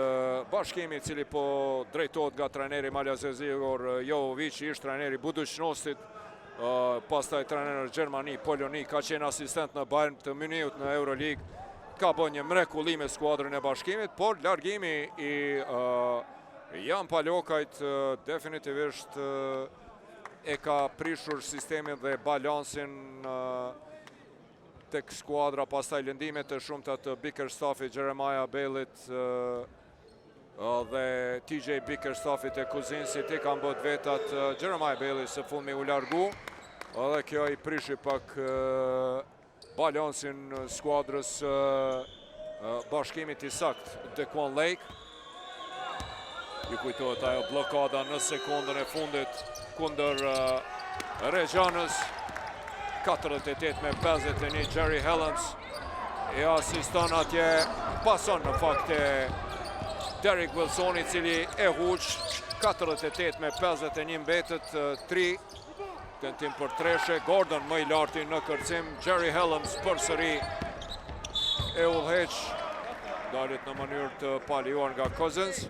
Bashkimi, i cili po drejtohet nga trajneri Malazez Igor Jovovic, ish trajneri Budućnostit, pastaj trajner Gjermani, Poloni, ka qenë asistent në Bayern të Muniut në Euroleague. Ka bën një mrekulli me skuadrën e Bashkimit, por largimi i Jan Palokajt definitivisht e ka prishur sistemin dhe balansin tek skuadra. Pastaj lëndimet e shumta të Bickerstaffit, Jeremiah Bailit dhe TJ Bickerstaffit e Cousinsit i kanë bët vetat. Jeremiah Bailit së fundmi u largu dhe kjo i prishi pak balansin skuadrës Bashkimit i sakt. Dequan Lake, ju kujtohet ajo blokada në sekundën e fundit kundër Regjanës. 48 me 51, Jerry Helms e asiston atje, pason në fakt e Derek Wilson, i cili e huq. 48 me 51 mbetet 3. Tentim për treshe, Gordon më i larti në kërcim. Jerry Helms përsëri e udhëheq, dalit në mënyrë të paljuar nga Cousins.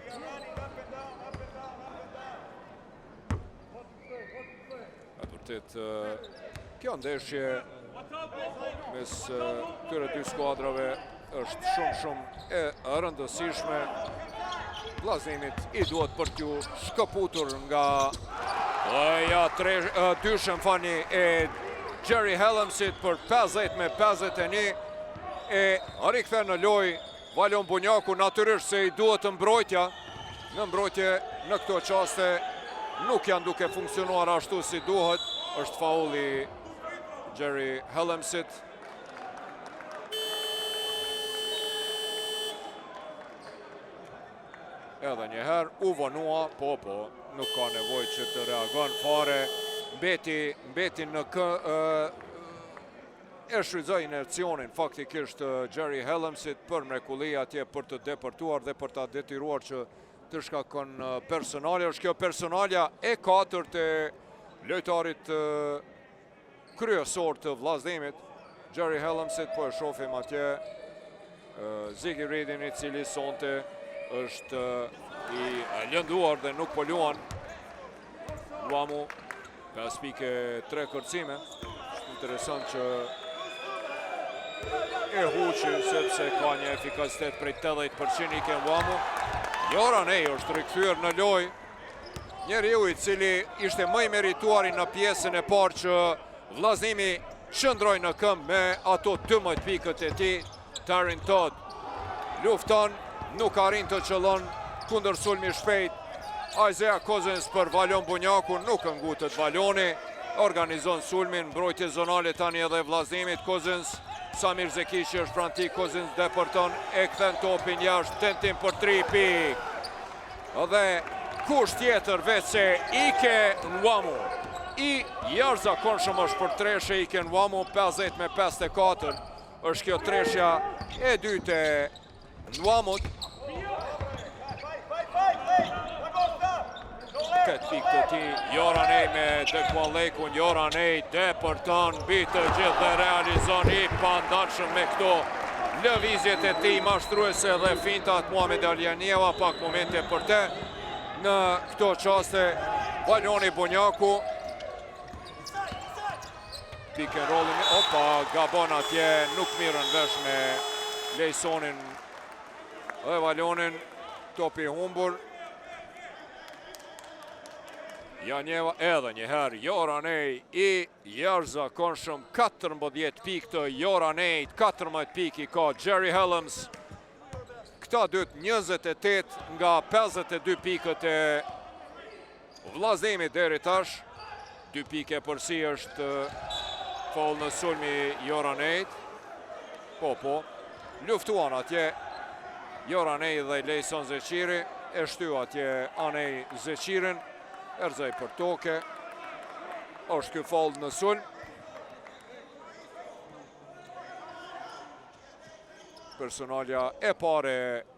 Me vërtet kjo ndeshje mes këtyre dy skuadrave është shumë e rëndësishme. Vllaznimit i duhet për t'ju shkëputur nga dyshem e Jerry Helmsit për 50 me 51 e rikthen në lojë Valon Bunjaku. Natyrisht se i duhet mbrojtja. Në mbrojtje në këto qaste nuk janë duke funksionuar ashtu si duhet. Është faulli Jerry Helmsit. Edhe njëherë u vonua, po, nuk ka nevojë që të reagon fare. Mbeti në e shfrytëzoi inercionin faktikisht Jerry Helmsit për mrekulli atje për të deportuar dhe për ta detyruar që të shkakon personale. Është kjo personalja e 4 të lojtarit kryesor të vllaznemit, Jerry Helmsit. Po e shohim atje Ziggy Reedin, i cili sonte është i lënduar dhe nuk po luan. Luamu 5 pike 3 kërcime. Është interesant që e huqi sepse ka një efikasitet prej 80% i ke Luamu. Joranej është rikthyer në lojë. Njeriu I cili ishte më I merituari në pjesën e parë që vllazënimi qëndroi në këmbë me ato 12 pikët e tij. Tarin Todd lufton, nuk arrin të qëllon kundër sulmi shpejt. Isaiah Cousins për Valon Bunjaku, nuk ngutet Valoni, organizon sulmin, mbrojtje zonale tani edhe vllazënimit. Cousins, Samir Zekici është pranë tij, Cousins depërton, e kthen topin jashtë, tentim për 3 pikë. Dhe kush tjetër veç se Ike Nwamu. I jashtëzakonshëm është për treshje Ike Nwamu, 50-54. Është kjo treshja e dytë e Nwamut. Këtë pikë të ti, Joranej me Dekualekun, Joranej depërton, bitë gjithë dhe realizon I pandatshëm me këto lëvizjet e ti mashtruese dhe fintat. Muhamed Alianieva, pak momente për te në këto qaste. Valoni Bunjaku, pick and rollin, opa, gabon atje, nuk mirën vesh me Lejsonin dhe Valonin, topi humbur. Janjeva edhe njëherë, Joranej I jashtëzakonshëm, 14 pikë të Joranejt, 14 pikë I ka Jerry Helms. Këta dytë 28 nga 52 pikët e vllazënimit deri tash. 2 pikë përsi është foul në sulmi Joranejt. Po, luftuan atje Joranej dhe Lejson Zeqiri, e shty atje Anej Zeqirin. Erzaj për toke, është kjo foul në sulm. Personalja e pare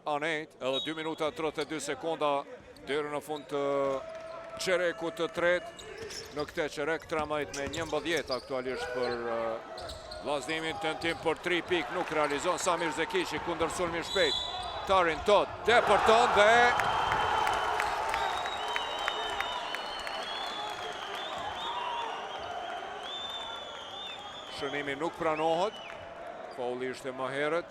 Anejt, edhe 2 minuta 32 sekonda deri në fund të qerekut të tret. Në këte qerek 13 me 11 aktualisht për vllazënimin, tentim për 3 pik, nuk realizon Samir Zekici kundër sulmi shpejt. Tarin Todd depërton dhe shënimi nuk pranohet, fauli ishte më herët.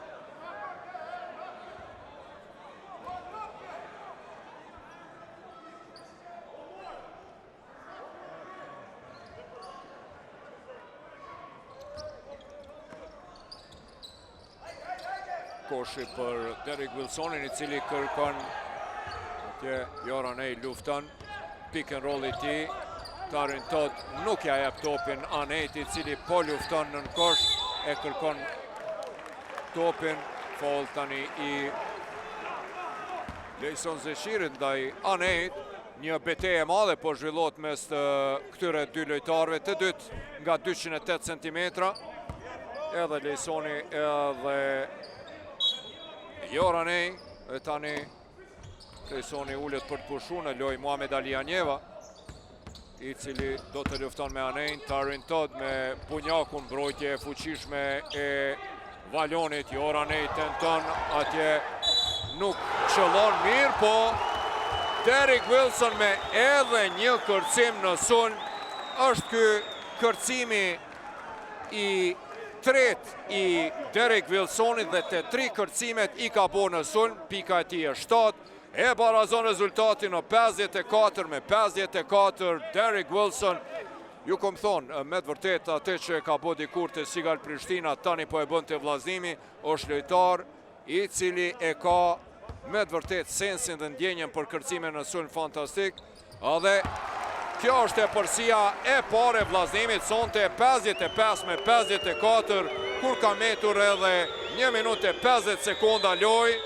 Koshi për Derek Wilsonin, I cili kërkon atje Joranej lufton, pick and roll I ti. Tarin Todd nuk ja jep topin Anejt, I cili po lufton nën kosh, e kërkon topin. Foul tani I Lejson Zeqirit ndaj Anejt. Një betejë e madhe po zhvillohet mes të këtyre dy lojtarëve, të dytë nga 208 cm. Edhe Lejsoni edhe Joranej, e tani Lejsoni ullet për të pushu në loj Muhamed Alianieva, I cili do të lufton me Anejn. Tarin Todd me Bunjakun, mbrojtje e fuqishme e Valonit. Joranej tenton atje, nuk qëllon mirë, po Derek Wilson me edhe një kërcim në sulm. Është ky kërcimi I tret I Derek Wilsonit dhe të 3 kërcimet I ka bo në sulm. Pika e tij është 7. E barazon rezultatin në 54 me 54. Derek Wilson, ju kom thonë, me të vërtet atë që ka bo dikur të Sigal Prishtina, tani po e bën të vllazënimi, është lojtar I cili e ka me të vërtet sensin dhe ndjenjen për kërcime në sulm fantastik. Edhe kjo është e përsia e pare vllazënimit sonte, 55 me 54, kur ka metur edhe 1 minutë e 50 sekonda loj.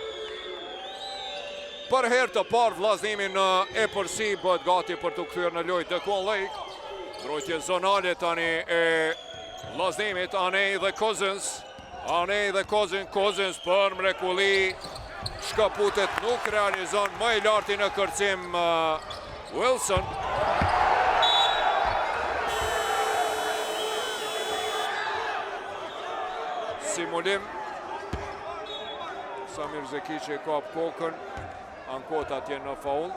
Për herë të parë vllazënimi në e përsi bëhet gati për të kthyer në lojë Dekualek. Mbrojtje zonale tani e vllazënimit, Anej dhe Cousins. Anej dhe Cousins për mrekulli. Shkaputet, nuk realizon, më I larti në kërcim Wilson. Simulim. Samir Zekici kap kokën. Ankot atje në faul.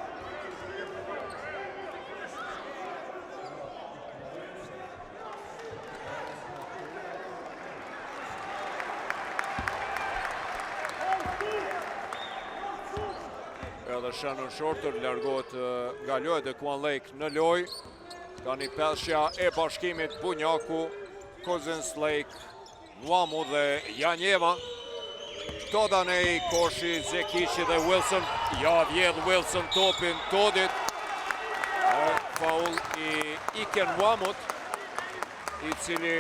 edhe Shannon Shorter largohet nga loja dhe Quan Lake në loj. Ka një peshja e bashkimit Bunjaku, Cousins, Lake, Nuamu dhe Janjeva. Todanej, Koshi, Zekici dhe Wilson. Ja vjedh Wilson topin Todit. Faul i Iken Nuamut, i cili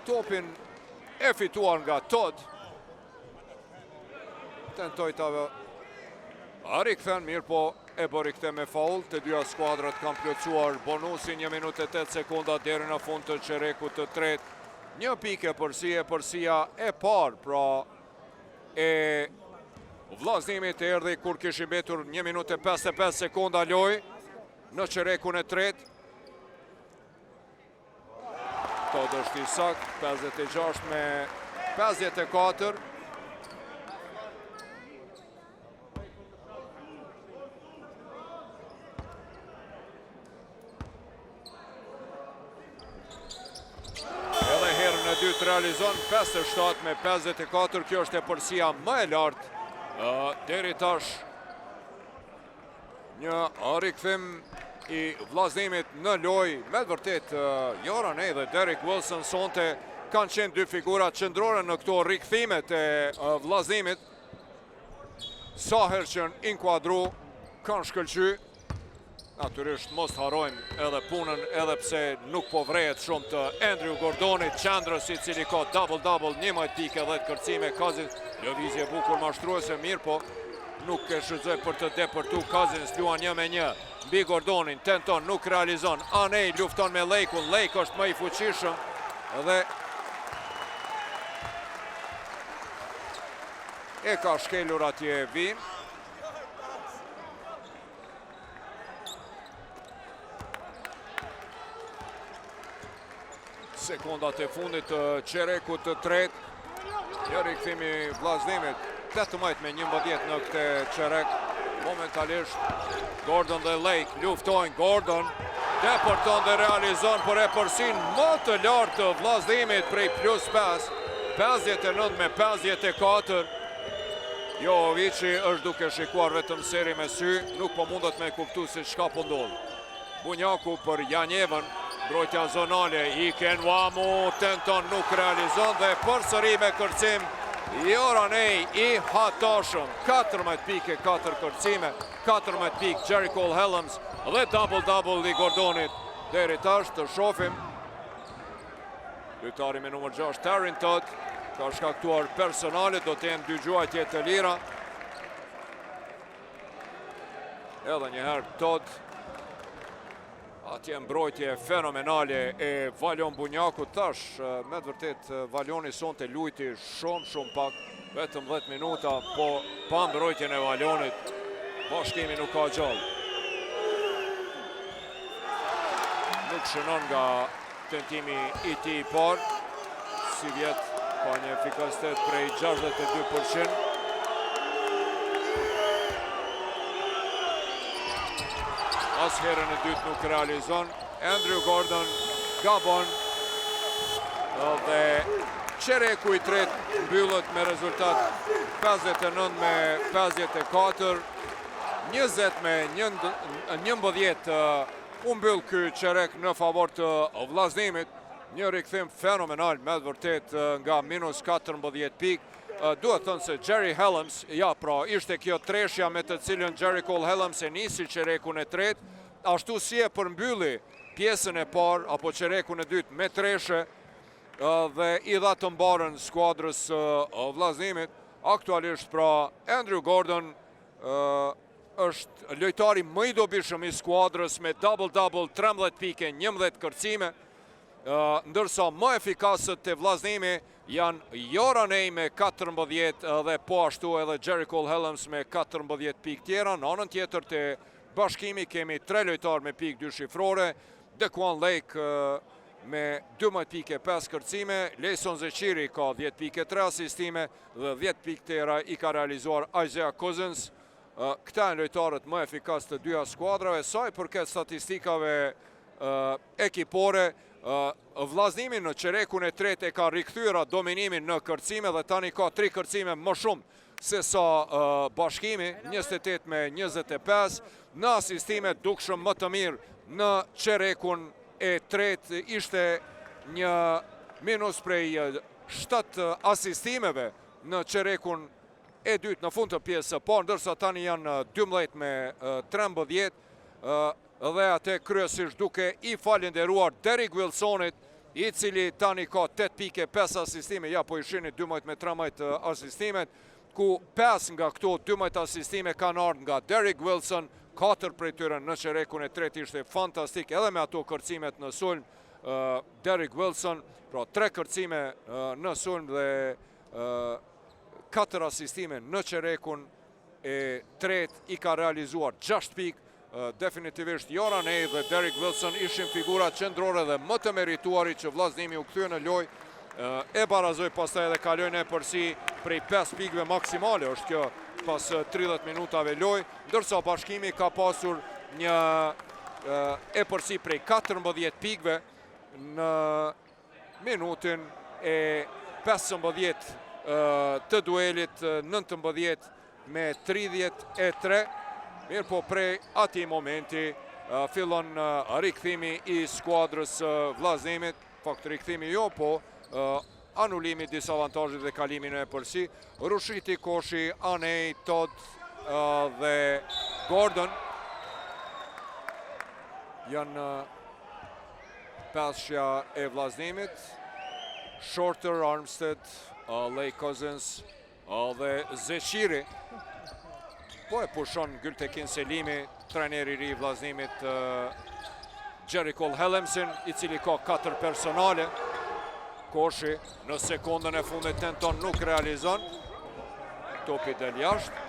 topin e fituar nga Todd. Tentoj të rikëthen, mirë po e bërë rikëthe me faul. Të dyja skuadrat kam plotësuar bonusin 1 minutë e 8 sekunda deri në fund të çerekut të tretë. 1 pikë përsia e parë, pra e vllazimit e erdhi kur kishin mbetur 1 minutë e 55 sekunda loj në çerekun e tretë. Todd është i sakt, 56 me 54. Edhe herën e dytë realizon 57 me 54. Kjo është e përsia më e lartë deri tash. Një rikthim i vllazimit në loj. Me të vërtet Joran Ej dhe Derek Wilson sonte kanë qenë dy figurat qendrore në këto rikthimet e vllazimit. Sa herë që në inkuadru kanë shkëlqy. Natyrisht mos harojmë edhe punën, edhe pse nuk po vrejet shumë të Andrew Gordonit, qendrës i cili ka double-double, 11 pike dhe të kërcime. Cousins, lëvizje bukur mashtruese, mirë po nuk e shfrytëzoi për të depërtu. Cousins luan 1-1 mbi Gordonin, tenton, nuk realizon. Anej lufton me Lake-un, Lake është më i fuqishëm dhe e ka shkelur atje Vin. Sekundat e fundit të çerekut të tretë. Një rikthim i vllazimit 18 me 11 në këtë çerek. Momentalisht Gordon dhe Lake luftojnë. Gordon depërton dhe realizon, por e përsin më të lartë të vllazimit prej +5, 59 me 54. Jovici është duke shikuar vetëm seri me sy, nuk po mundet me kuptu se çka po ndodh. Bunjaku për Janjevën. Mbrojtja zonale, Iken Nuamu tenton, nuk realizon dhe përsëri me kërcim Joran Ej i hatashëm. 14 pike, 4 kërcime, 14 pik Jerry Cole Helms dhe double-double i Gordonit. Deri tash të shohim. Lojtari me numër 6 Tarin Todd ka shkaktuar personale, do të jenë 2 gjuajtje të lira. Edhe njëherë Todd. Atje mbrojtje fenomenale e Valion Bunjaku. Tash, me të vërtet, Valioni sonte lujti shumë pak, vetëm 10 minuta, po pa mbrojtjen e Valionit, bashkimi nuk ka gjallë. Nuk shënon nga tentimi i tij i parë, si vjet ka një efikasitet prej 62%. As herën e dytë nuk realizon. Andrew Gordon gabon dhe çereku i tretë mbyllet me rezultat 59 me 54. 20 me 11 u mbyll ky çerek në favor të vllazimit. Një rikthim fenomenal, me të vërtet, nga -14 pikë. Duhet thënë se Jerry Helms, ja pra, ishte kjo treshja me të cilën Jerry Cole Helms e nisi çerekun e tretë, ashtu si e përmbylli pjesën e parë apo çerekun e dytë me treshe dhe i dha të mbarën skuadrës vllazimit. Aktualisht pra Andrew Gordon është lojtari më i dobishëm i skuadrës me double-double, 13 pike, 11 kërcime, ndërsa më efikasët të vllazimi janë Joran Ej me 14 dhe po ashtu edhe Jerry Cole Helms me 14 pikë tjera. Në anën tjetër të bashkimi kemi 3 lojtarë me pikë 2 shifrore, Quan Lake me 12 pike 5 kërcime, Lejson Zeqiri ka 10 pike 3 asistime dhe 10 pikë tjera i ka realizuar Isaiah Cousins. Këta janë lojtarët më efikas të dyja skuadrave. Sa i përket statistikave ekipore, Vllaznimi në çerekun e tretë e ka rikthyer dominimin në kërcime dhe tani ka 3 kërcime më shumë se sa Bashkimi, 28 me 25, në asistime dukshëm më të mirë në çerekun e tretë, ishte një minus prej 7 asistimeve në çerekun e dytë në fund të pjesës së parë, ndërsa tani janë 12 me 13, dhe atë kryesisht duke i falenderuar Derrick Wilsonit, i cili tani ka 8 pike, 5 asistime, ja po i shini 12 me 13 asistimet, ku 5 nga këto 12 asistime kanë ardhur nga Derrick Wilson, 4 prej tyre në çerekun e tretë, ishte fantastik edhe me ato kërcimet në sulm. Derrick Wilson, pra 3 kërcime në sulm dhe 4 asistime në çerekun e tretë, i ka realizuar 6 pikë. Definitivisht Joran Ej dhe Derrick Wilson ishin figurat qendrore dhe më të merituari që vllaznimi u kthye në lojë, e barazoi pastaj edhe kaloi në përsi prej 5 pikëve maksimale, është kjo pas 30 minutave lojë, ndërsa Bashkimi ka pasur një e përsi prej 14 pikëve në minutin e 15 të duelit, 19 me 33. Mirë po prej ati momenti fillon rikthimi i skuadrës vllaznimit, fakt rikthimi jo, po anulimi disa avantazhe dhe kalimi në përsi. Rushiti, Koshi, Anej, Todd dhe Gordon janë peshja e vllaznimit. Shorter, Armstead, Lej Cousins dhe Zeqiri. Po e pushon Gültekin Selimi, trajneri i ri i vllaznimit Jericho Hellemsen, i cili ka 4 personale. Koshi në sekondën e fundit tenton, nuk realizon. Topi del jashtë.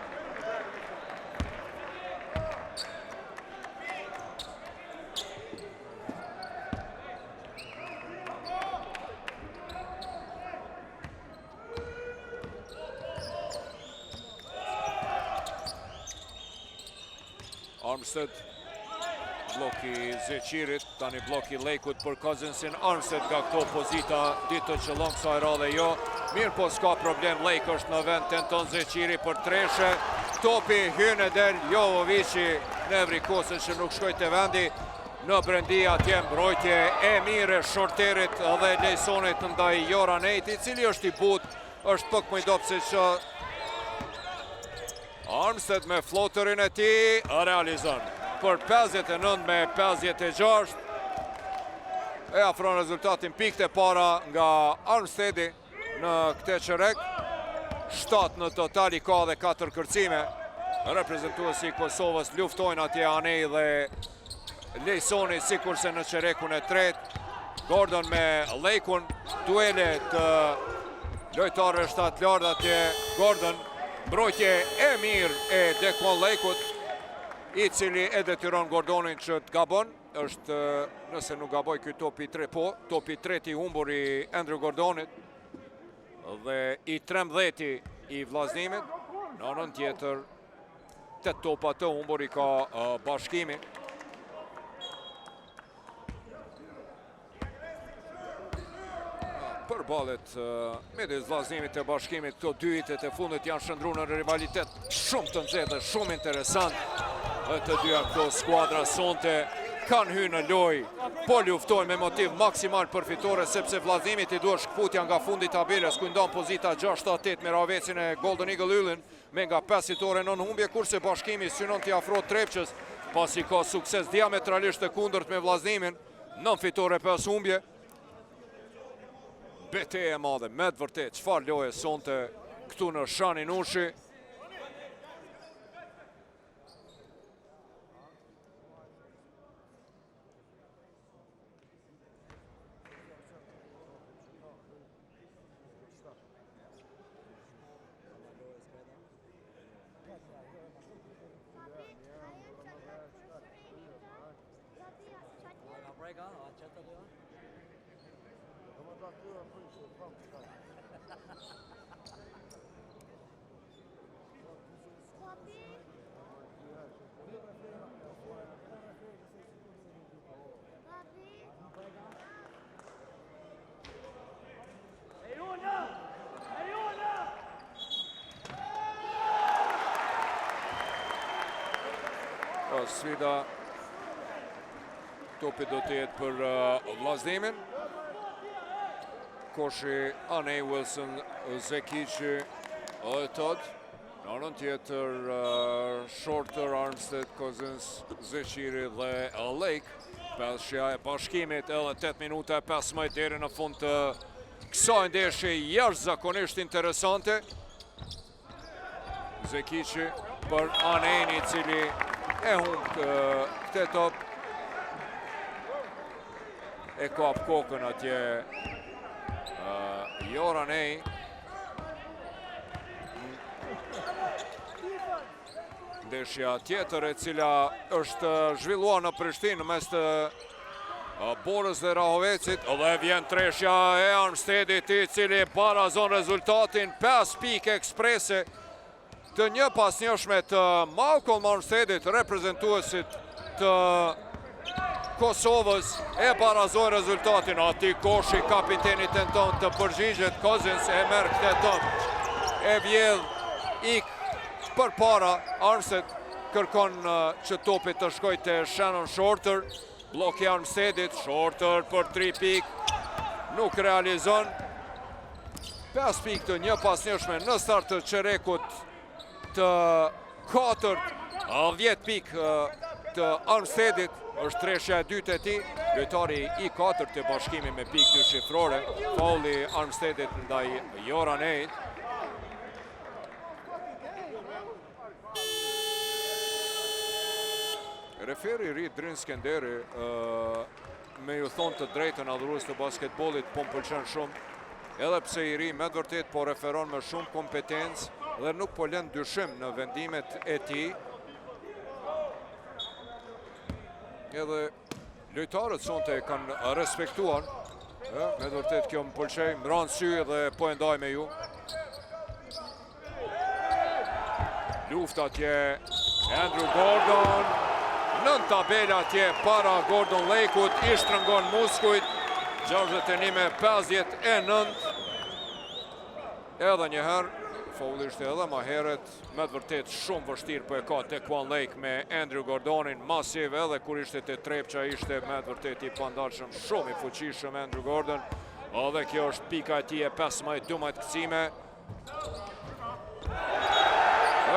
Armstead, bloki Zeqirit, tani bloki Lejkut për Cousinsin. Armstead nga këto pozita, ditë që lëng kësaj radhe jo. Mirë po s'ka problem, Lejk është në vend, tenton Zeqiri për treshe. Topi hyn e del Jovovici, Nevri Kosën që nuk shkoj të vendi. Në brendi atje mbrojtje e mire shorterit dhe Lejsonit ndaj Joran Ejt, i cili është i but, është pak më i dopsi që Armstead me floterin e ti realizon për 59 me 56. E afron rezultatin pikët e para nga Armsteadi në këtë çerek. 7 në total, i ka dhe 4 kërcime. Reprezentuesi i Kosovës luftojnë atje Anej dhe Lejsoni, sikurse në çerekun e tretë. Gordon me Lejkun, duele të lojtarëve shtatlarë atje. Gordon, mbrojtje e mirë e Dekon Lejkut, i cili e detyron Gordonin që të gabon. Është, nëse nuk gaboj, ky topi 3, po, topi 3 i humbur i Andrew Gordonit dhe i 13 i vllaznimit. Në anën tjetër, 8 topa të humbur i ka Bashkimi. Përballet midis vllaznimit e Bashkimit, këto dy hitet e fundit janë shndruar në rivalitet shumë të nxehtë dhe shumë interesant. Të dyja këto skuadra sonte kanë hyrë në lojë, po luftojnë me motiv maksimal për fitore, sepse vllaznimit i duhet shkputja nga fundi tabelës, ku ndon pozita 6-8 me Ravecin e Golden Eagle Yllin me nga 5 fitore në humbje, kurse Bashkimi synon t'i afrohet Trepçës, pasi ka sukses diametralisht të kundërt me vllaznimin, 9 fitore 5 humbje. Betejë e madhe, me të vërtet, çfarë loje sonte këtu në Shanin Ushi. sfida. Topi do të jetë për vllaznimin. Koshi, Anej, Wilson, Zekici, Todd. Në anën tjetër, Shorter, Armstead, Cousins, Zeqiri dhe Lake. Peshja e bashkimit edhe 8 minuta e 15 deri në fund të kësaj ndeshje jashtëzakonisht interesante. Zekici për Anejni, i cili e humb këtë top. E kap kokën atje Joranej. Ndeshja tjetër e cila është zhvilluar në Prishtinë mes të Borës dhe Rahovecit, dhe vjen treshja e Armsteadit, i cili barazon rezultatin 5 pikë eksprese të një pasnjëshme të Malcolm Armsteadit, reprezentuesit të Kosovës, e barazon rezultatin. Ati Koshi, kapiteni tenton të përgjigjet, Cousins e merr këtë top, e vjedh ik për para. Armstead kërkon që topi të shkoj të Shannon Shorter, bloki Armsteadit, Shorter për 3 pikë, nuk realizon. 5 pikë të një pasnjëshme në start të qerekut të 10 pikë të Armsteadit, është treshja e dytë e tij, lojtari i 4 të bashkimi me pikë dy shifrore, faulli Armsteadit ndaj Joranejit. Referi i ri Drin Skenderi, me ju thonë të drejtën adhurues të basketbollit, po më pëlqen shumë, edhe pse i ri me vërtet po referon me shumë kompetencë dhe nuk po lën dyshim në vendimet e tij. Edhe lojtarët sonte e kanë respektuar, me vërtet kjo më pëlqej, më ranë sy dhe po e ndaj me ju. Lufta atje, Andrew Gordon, nën tabela atje para Gordon Lakeut, i shtrëngon muskujt, 61-59. Edhe njëherë, faulli ishte edhe ma heret, me të vërtet shumë vështirë po e ka Tequan Lake me Andrew Gordonin, masiv edhe kur ishte të trepqa ishte me të vërtet i pandalshëm, shumë i fuqishëm Andrew Gordon. Edhe kjo është pika e tij e 15-12 këcime.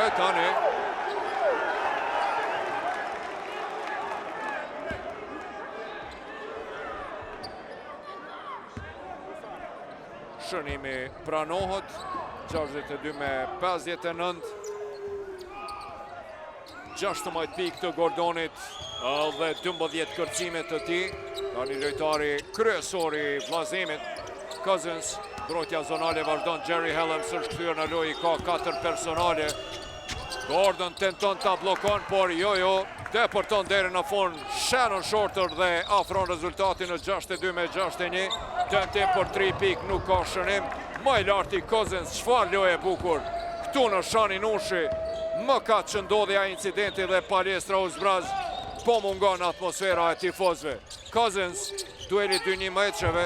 E tani shënimi pranohet, 62-59. 16 pikë të Gordonit dhe 12 kërcimet të tij. Tani lojtari kryesori i vllazimit, Cousins, mbrojtja zonale vazhdon, Jerry Helms është kthyer në lojë, ka 4 personale. Gordon tenton ta bllokon, por jo, depërton deri në fund Shannon Shorter dhe afron rezultatin në 62-61. Tentim për 3 pikë, nuk ka shënim. Më i larti Cousins, çfarë lojë e bukur këtu në Shanin Ushi. Më ka që ndodhja incidenti dhe palestra Uzbraz, po mungon atmosfera e tifozve. Cousins, dueli 2 metreve,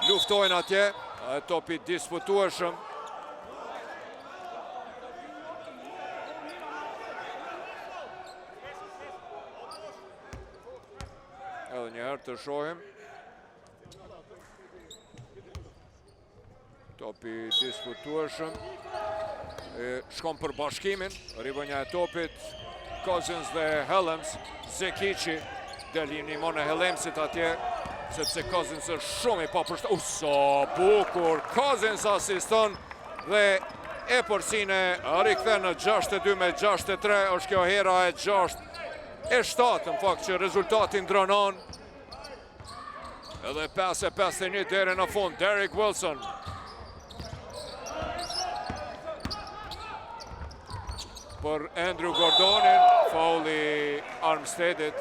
luftojnë atje, topi disputueshëm. Edhe njëherë të shohim. Topi disputueshëm. Shkon për bashkimin, rivënja e topit, Cousins dhe Helms, Zekici, delini mon e Helmsit atje, sepse Cousins është shumë i papërshtatshëm. Sa bukur, Cousins asiston dhe e përsine rikthen në 62-63, është kjo hera e 6-7, në fakt që rezultati ndronon. Edhe 5-51 deri në fund, Derek Wilson. Për Andrew Gordonin, faulli Armsteadit.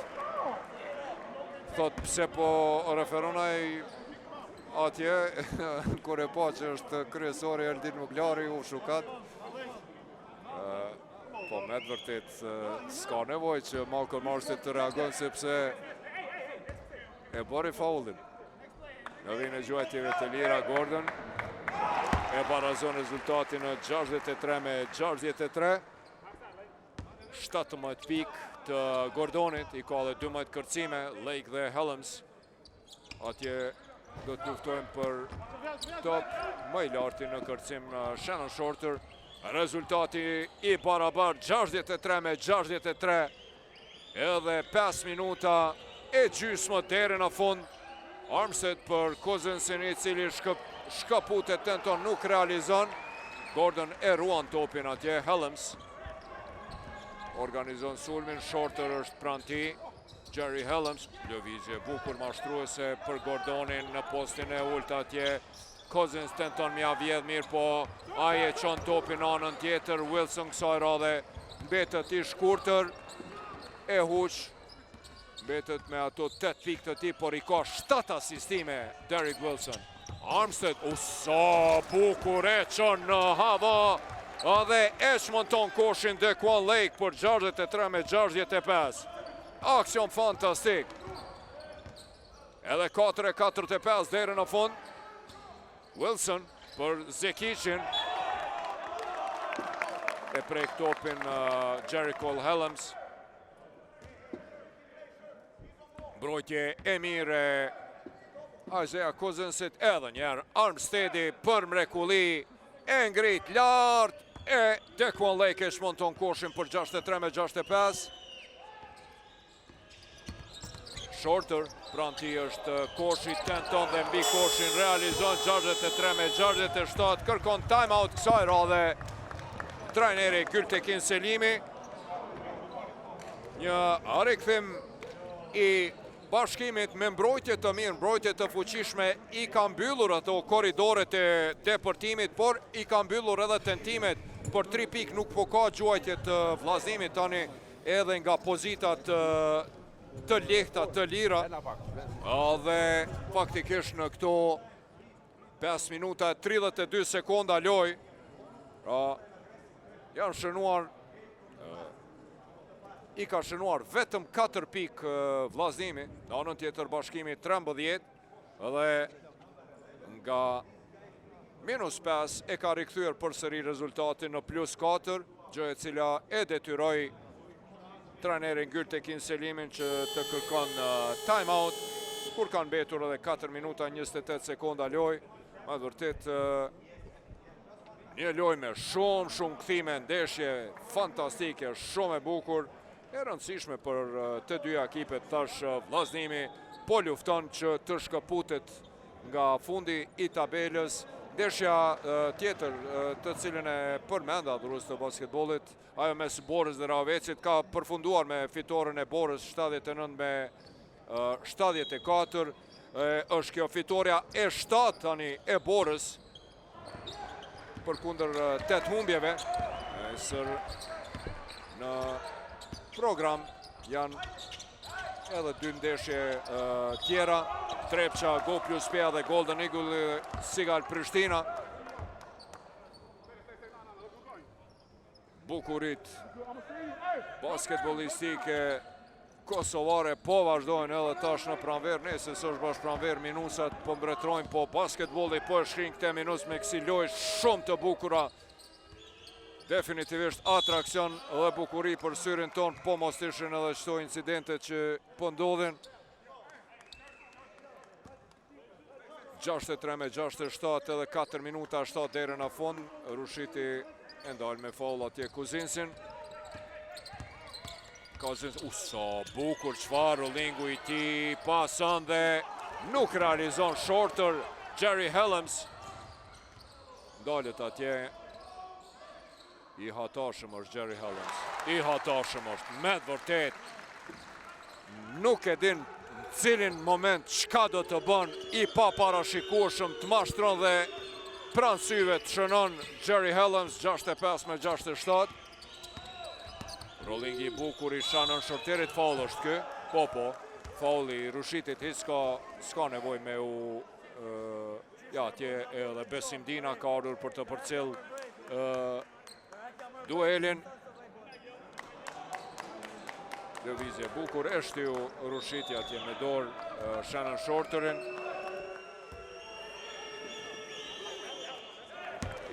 Thot pse po referonaj atje, kur e pa që është kryesori Eldin Muglari, u shukat. Po me të vërtet s'ka nevoj që Malcolm Armstead të reagon, sepse e bori faullin. Në vine gjuajtjeve të lira Gordon, e barazon rezultatin në 63-63. 17 pikë të Gordonit, i ka dhe 12 kërcime, Lake dhe Helms. Atje do të luftojnë për top më i larti në kërcim Shannon Shorter. Rezultati i barabar 63-63. Edhe 5 minuta e gjysmë deri në fund. Armstead për Cousinsin i cili shkaputet tenton nuk realizon. Gordon e ruan topin atje, Helms organizon sulmin, Shorter është pranë tij. Jerry Helms, lëvizje bukur mashtruese për Gordonin në postin e ulët atje. Cousins tenton mja vjedh mirë, po ai e çon topin anën tjetër. Wilson kësaj radhe mbetet i shkurtër, e huq, mbetet me ato 8 pikë të tij, por i ka 7 asistime Derek Wilson. Armstead, sa bukur e çon në hava dhe e shmonton koshin Dequan Lake për 63-65. Aksion fantastik. Edhe 4-45 deri në fund. Wilson për Zekicin. E prek topin Jericho Helms. Mbrojtje e mirë Isaiah Cousinsit, edhe njerë Armsteadi për mrekulli, e ngrit lart, e Dequan Lake e shmonton koshin për 63-65. Shorter, pranë tij është koshi, tenton dhe mbi koshin realizon 63-67, kërkon timeout kësaj radhe trajneri Gültekin Selimi. Një rikthim i Bashkimit me mbrojtje të mirë, mbrojtje të fuqishme, i ka mbyllur ato korridoret e depërtimit, por i ka mbyllur edhe tentimet për 3 pikë, nuk po ka gjuajtje të vllazimit tani edhe nga pozitat të lehta, të lira. Dhe faktikisht në këto 5 minuta 32 sekonda loj, janë shënuar, i ka shënuar vetëm 4 pikë vllazimi, në anën tjetër Bashkimi 13, dhe nga -5 e ka rikthyer përsëri rezultatin në +4, gjë e cila e detyroi trajnerin Gültekin Selimin që të kërkon timeout, kur kanë mbetur edhe 4 minuta 28 sekonda loj. Me vërtet një loj me shumë kthime, ndeshje fantastike, shumë e bukur, e rëndësishme për të dyja ekipet. Tash vllaznimi po lufton që të shkëputet nga fundi i tabelës. Ndeshja tjetër të cilën e përmenda adhurues të basketbollit, ajo mes Borës dhe Ravecit, ka përfunduar me fitoren e Borës 79-74. Është kjo fitoria e 7 tani e Borës përkundër 8 humbjeve. Në program janë edhe 2 ndeshje tjera, Trepça, Go Plus Pia dhe Golden Eagle Sigal Prishtina. Bukurit basketbolistike kosovare po vazhdojnë edhe tash në pranver, nëse s'është bashkë pranver, minusat po mbretrojnë, po basketbolli po e shkrin këte minus me kësi loj shumë të bukura. Definitivisht atrakcion dhe bukuri për syrin ton, po mos të ishin edhe qëto incidente që po ndodhin. 63-67 edhe 4 minuta 7 deri në fund. Rushiti e ndalë me faul atje Cousinsin. Cousins, sa bukur çfarë rollingu i tij, pason dhe nuk realizon Shorter. Jerry Helms ndalet atje. I hatashëm është Jerry Helms. I hatashëm është, me të vërtet. Nuk e din në cilin moment çka do të bën, i pa parashikueshëm, të mashtron dhe pranë syve të shënon Jerry Helms 65-67. Rollingi i bukur i Shannon Shorterit, faul është kë. Po, fauli i Rushitit, s'ka nevoj me u... Ja, tje edhe Besim Dina ka ardhur për të përcjell duelin. Lëvizje bukur, e shtiu Rushiti atje me dorë Shannon Shorterin.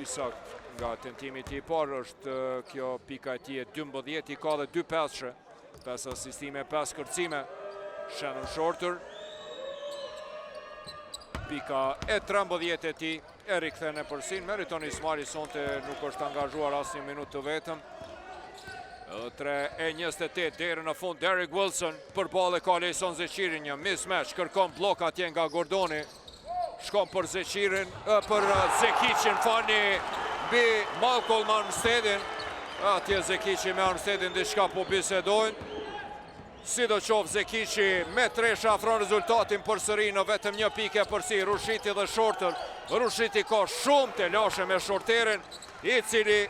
Isakt nga tentimi ti i parë është kjo pika e tij e 12, i ka dhe 2 peshë 5 asistime, 5 kërcime. Shannon Shorter. Pika e 13 e ti, e rikëthen e përsin. Meriton Ismaili sonte nuk është angazhuar asnjë minutë të vetëm. 3:28 deri në fund. Derek Wilson për ballë ka Lejson Zeqirin, një mismatch, kërkon blok atje nga Gordoni. Shkon për Zeqirin, për Zekicin, fani mbi Malcolm Armsteadin. Atje Zekici me Armsteadin diçka po bisedojnë. Sidoqoftë Zekici me tresha afron rezultatin përsëri në vetëm një pikë përsi. Rushiti dhe Shorter. Rushiti ka shumë të lashe me Shorterin, i cili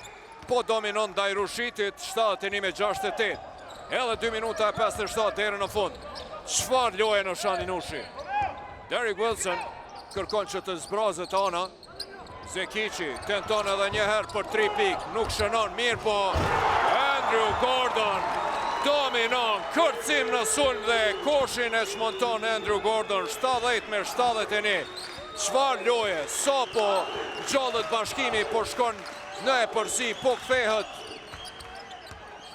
po dominon ndaj Rushitit, 71-68. Edhe 2 minuta e 57 deri në fund. Çfarë loje në Shaninushi? Derek Wilson kërkon që të zbrazet ana. Zekici tenton edhe një herë për 3 pikë, nuk shënon mirë, po Andrew Gordon dominon, kërcim në sulm dhe koshin e shmonton Andrew Gordon, 70-71. Çfarë loje, sa po gjallët Bashkimi, po shkon në e përsi, po kthehet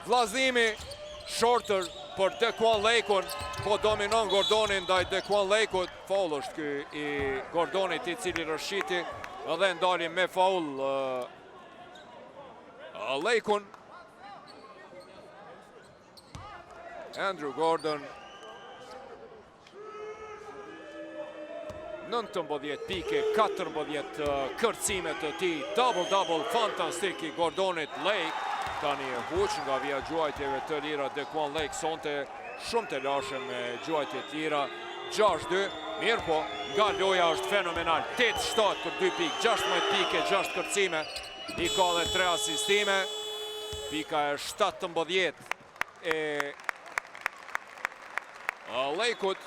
vllazënimi. Shorter për Dequan Lakeun, po dominon Gordoni ndaj Dequan Lakeut. Faul është ky i Gordonit, i cili rëshiti edhe ndali me faul Lakeun. Andrew Gordon 19 pike, 14 kërcime të ti, double-double fantastik i Gordonit. Lake tani e huq nga via gjuajtjeve të lira. Dequan Lake sonte shumë të lashe me gjuajtje të lira. 6-2, mirë po, nga loja është fenomenal. 8-7 për 2 pik, 16 pike, 6 kërcime. I ka dhe 3 asistime. Pika e 17 e Lakeut,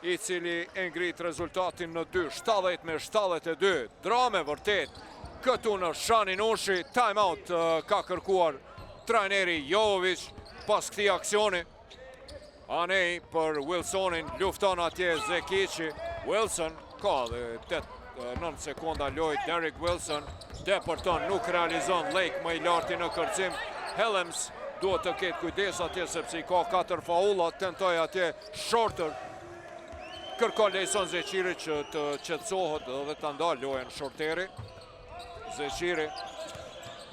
i cili e ngrit rezultatin në 2, 70-72. Drame vërtet këtu në Shaninushi. Timeout ka kërkuar trajneri Jovovic pas këtij aksioni. Anej për Wilsonin, lufton atje Zekici. Wilson ka dhe 9 sekonda lojt. Derek Wilson depërton, nuk realizon. Lake më i larti në kërcim. Helms duhet të ketë kujdes atje sepse i ka 4 faula. Tentoj atje Shorter. Kërkon Lejson Zeqiri që të qetësohet dhe të ndalë lojën Shorteri. Zeqiri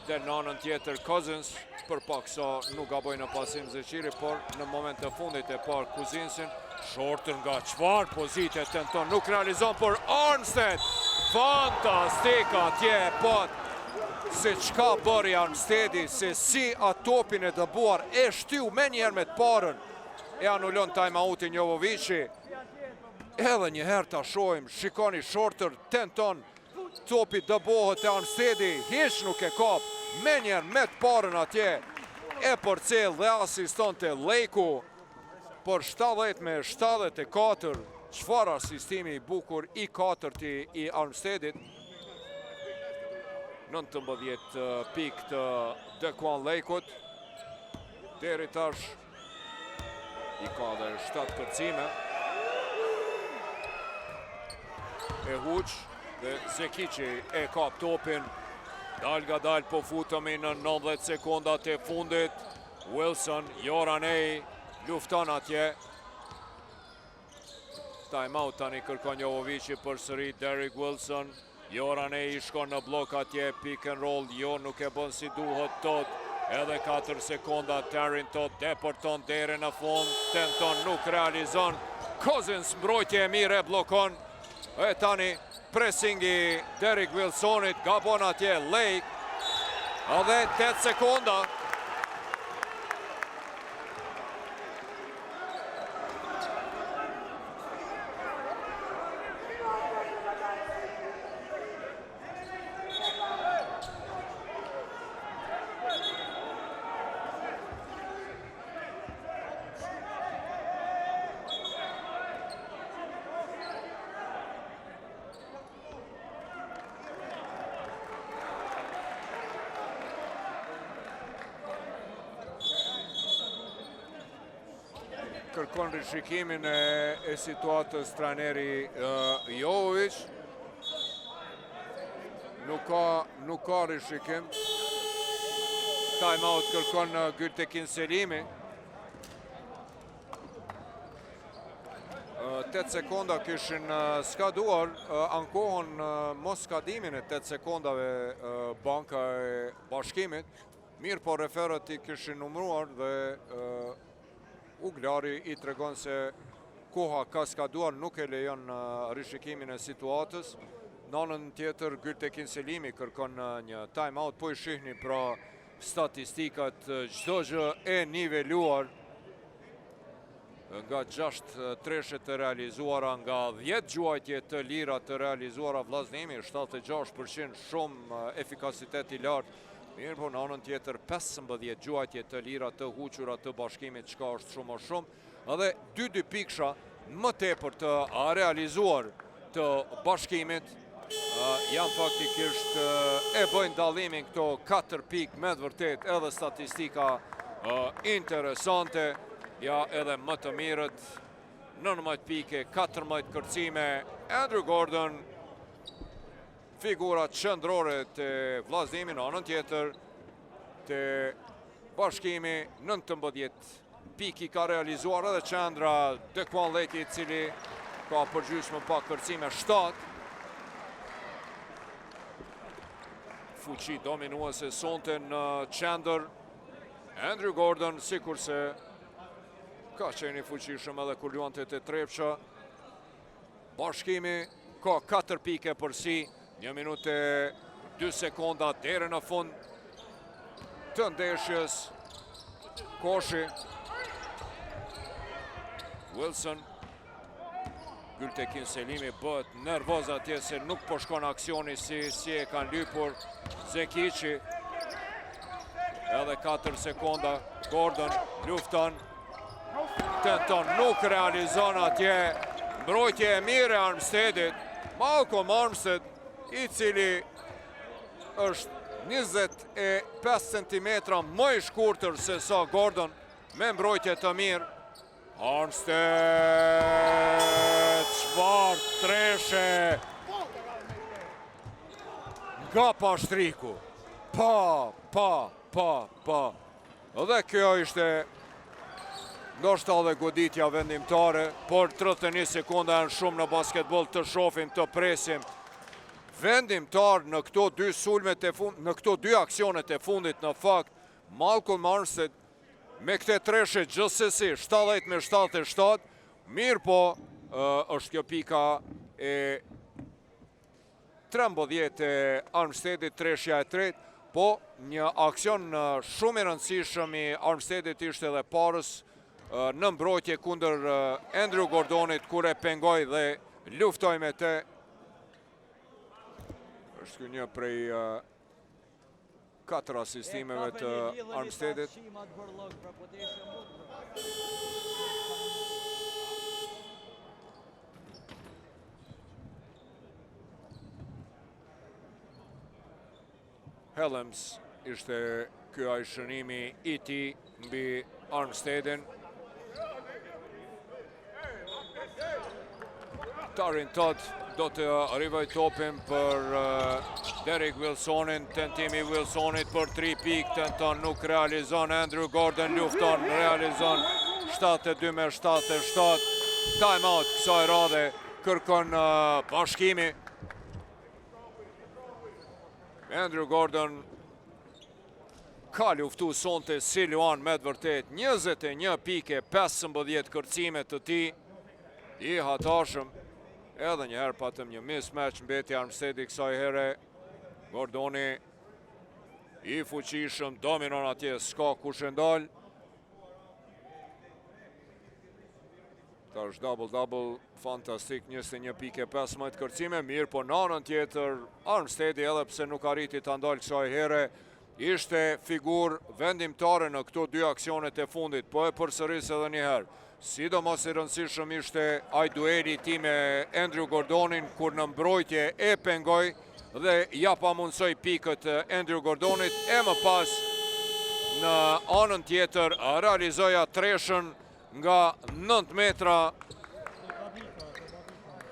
del në anën tjetër Cousins, për pak sa nuk gaboj në pasim Zeqiri, por në moment të fundit e par Cousinsin. Shorter nga çfarë pozite tenton, nuk realizon, por Armstead fantastik atje, pat se çka bëri Armsteadi, se si atopin e dëbuar e shtiu me njerë me të parën, e anullon timeoutin Jovovici. Edhe njëherë ta shojmë, shikoni Shorter tenton, topi dëbohet e Armsteadi, hiç nuk e kap, me njerë me të parën atje, e përcel dhe asiston të Lakeu, për 70-74, çfarë asistimi i bukur i 4-ti i Armsteadit. 19 pikë të Dequan Lakeut, deri tash i ka dhe 7 kërcime. E huq dhe Zekici e kap topin. Dal nga dal po futemi në 90 sekundat e fundit. Wilson, Joranej, lufton atje. Timeout tani kërkon Jovovici përsëri. Derek Wilson, Joranej i shkon në blok atje, pick and roll, jo nuk e bën si duhet tot. Edhe 4 sekonda, Tarin tot depërton deri në fund, tenton, nuk realizon. Cousins mbrojtje e mire blokon. E tani pressingi Derek Wilsonit, gabon atje Lake. Edhe 8 sekonda. Kërkon rishikimin e situatës trajneri Jovovic. Nuk ka rishikim. Timeout kërkon Gültekin Selimi. 8 sekonda kishin skaduar ankohën mos skadimin e 8 sekondave Banka e Bashkimit. Mirë po referët i kishin numruar dhe Uglari i tregon se koha ka skaduar, nuk e lejon rishikimin e situatës. Në anën tjetër Gültekin Selimi kërkon një time out, po i shihni pra statistikat, çdo gjë e niveluar. Nga 6 treshe të realizuara, nga 10 gjuajtje të lira të realizuara vllaznimi, 76% shumë efikasitet i lartë. Mirë po në anën tjetër 15 gjuajtje të lira të huqura të Bashkimit, çka është shumë o shumë. Edhe 2 piksha më tepër të realizuar të Bashkimit janë faktikisht e bëjnë dallimin këto 4 pikë me të vërtet edhe statistika interesante. Ja edhe më të mirët, 19 pike, 14 kërcime. Andrew Gordon, figurat qëndrore të vllaznimi, në anën tjetër të Bashkimi, 19 piki ka realizuar edhe qendra Dekwan Leki, cili ka përgjysmë pa kërcime 7. Fuqi dominuese sonte në qendër Andrew Gordon, sikurse ka qeni fuqishëm edhe kur luante të trepsha. Bashkimi ka 4 pike përsi, 1 minutë e 2 sekonda deri në fund të ndeshjes. Koshi, Wilson, Gültekin Selimi bëhet nervoz atje se nuk po shkon aksioni si e kanë lypur Zekici. Edhe 4 sekonda, Gordon lufton, tenton, nuk realizon atje. Mbrojtje e mire Armsteadit, Malcolm Armstead, i cili është 25 cm më i shkurtër se sa Gordon, me mbrojtje të mirë. Armstead, çfarë treshe nga pashtriku. Pa. Edhe kjo ishte ndoshta edhe goditja vendimtare, por 31 sekonda janë shumë në basketbol, të shohim, të presim. Vendimtar në këto 2 sulmet e fundit, në këto 2 aksionet e fundit, në fakt, Malcolm Armstead me këte treshe gjithsesi 70-77, mirë po është kjo pika e 13 e Armsteadit, treshja e tretë, po një aksion shumë i rëndësishëm i Armsteadit ishte edhe parës në mbrojtje kundër Andrew Gordonit, kur e pengoj dhe luftoj me te. Është kjo një prej 4 asistimeve të Armsteadit. Helms ishte kjo ai shënimi i tij mbi Armsteadin. Tarin Todd do të arrivoj topin për Derek Wilsonin, tentimi Wilsonit për 3 pikë, tenton, nuk realizon. Andrew Gordon lufton, realizon 72-77. Time out kësaj radhe kërkon Bashkimi. Andrew Gordon ka luftu sonte si luan me të vërtet, 21 pike, 15 kërcime të ti, i hatashëm. Edhe njëherë patëm një mismatch mbeti Armsteadi kësaj here. Gordoni i fuqishëm, dominon atje, s'ka kush e ndal. Ta është double-double, fantastik, 21 pike, 15 kërcime, mirë po në anën tjetër, Armsteadi edhe pse nuk arriti ta ndal kësaj here, ishte figur vendimtare në këto 2 aksionet e fundit, po e përsëris edhe njëherë. Sidomos i rëndësishëm ishte ai dueli ti me Andrew Gordonin, kur në mbrojtje e pengoj dhe ja pa mundsoj pikët Andrew Gordonit, e më pas në anën tjetër realizoja treshën nga 9 metra.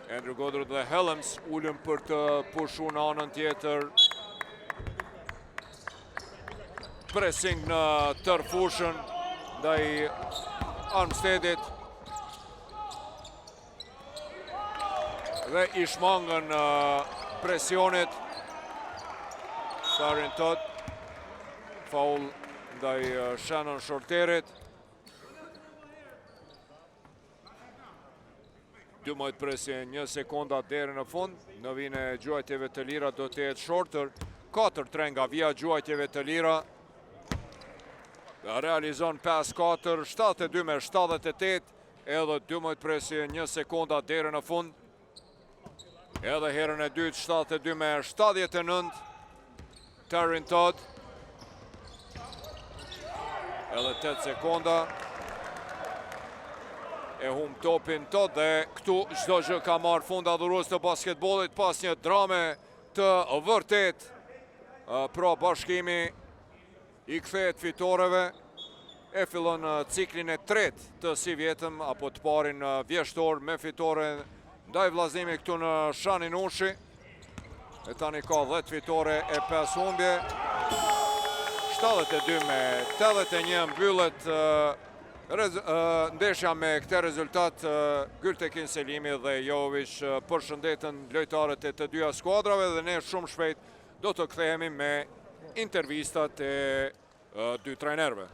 Andrew Gordon dhe Helms ullën për të pushu në anën tjetër. Pressing në tërfushën ndaj Armsteadit. dhe i shmangën presionit. Tarin Todd, faul ndaj Shannon Shorterit. 12 presje, 1 sekonda deri në fund. Në vijnë e gjuajtjeve të lira do të jetë Shorter. 4-3 nga vija gjuajtjeve të lira. Realizon pas 4, 72-78. Edhe 12 presje, 1 sekonda deri në fund. Edhe herën e dytë, 72-79. Tarin Todd. Edhe 8 sekonda. E hum topin Todd dhe këtu çdo gjë ka marrë fund adhurues të basketbollit pas një drame të vërtet. Pra Bashkimi i kthehet fitoreve. E fillon ciklin e tretë të si vjetëm apo të parin vjeshtor me fitore ndaj vllazënimi këtu në Shanin Ushi. E tani ka 10 fitore e 5 humbje. 72-81 mbyllet ndeshja me këtë rezultat. Gültekin Selimi dhe Jovic përshëndetën lojtarët e të dyja skuadrave dhe ne shumë shpejt do të kthehemi me intervistat e dy trajnerëve.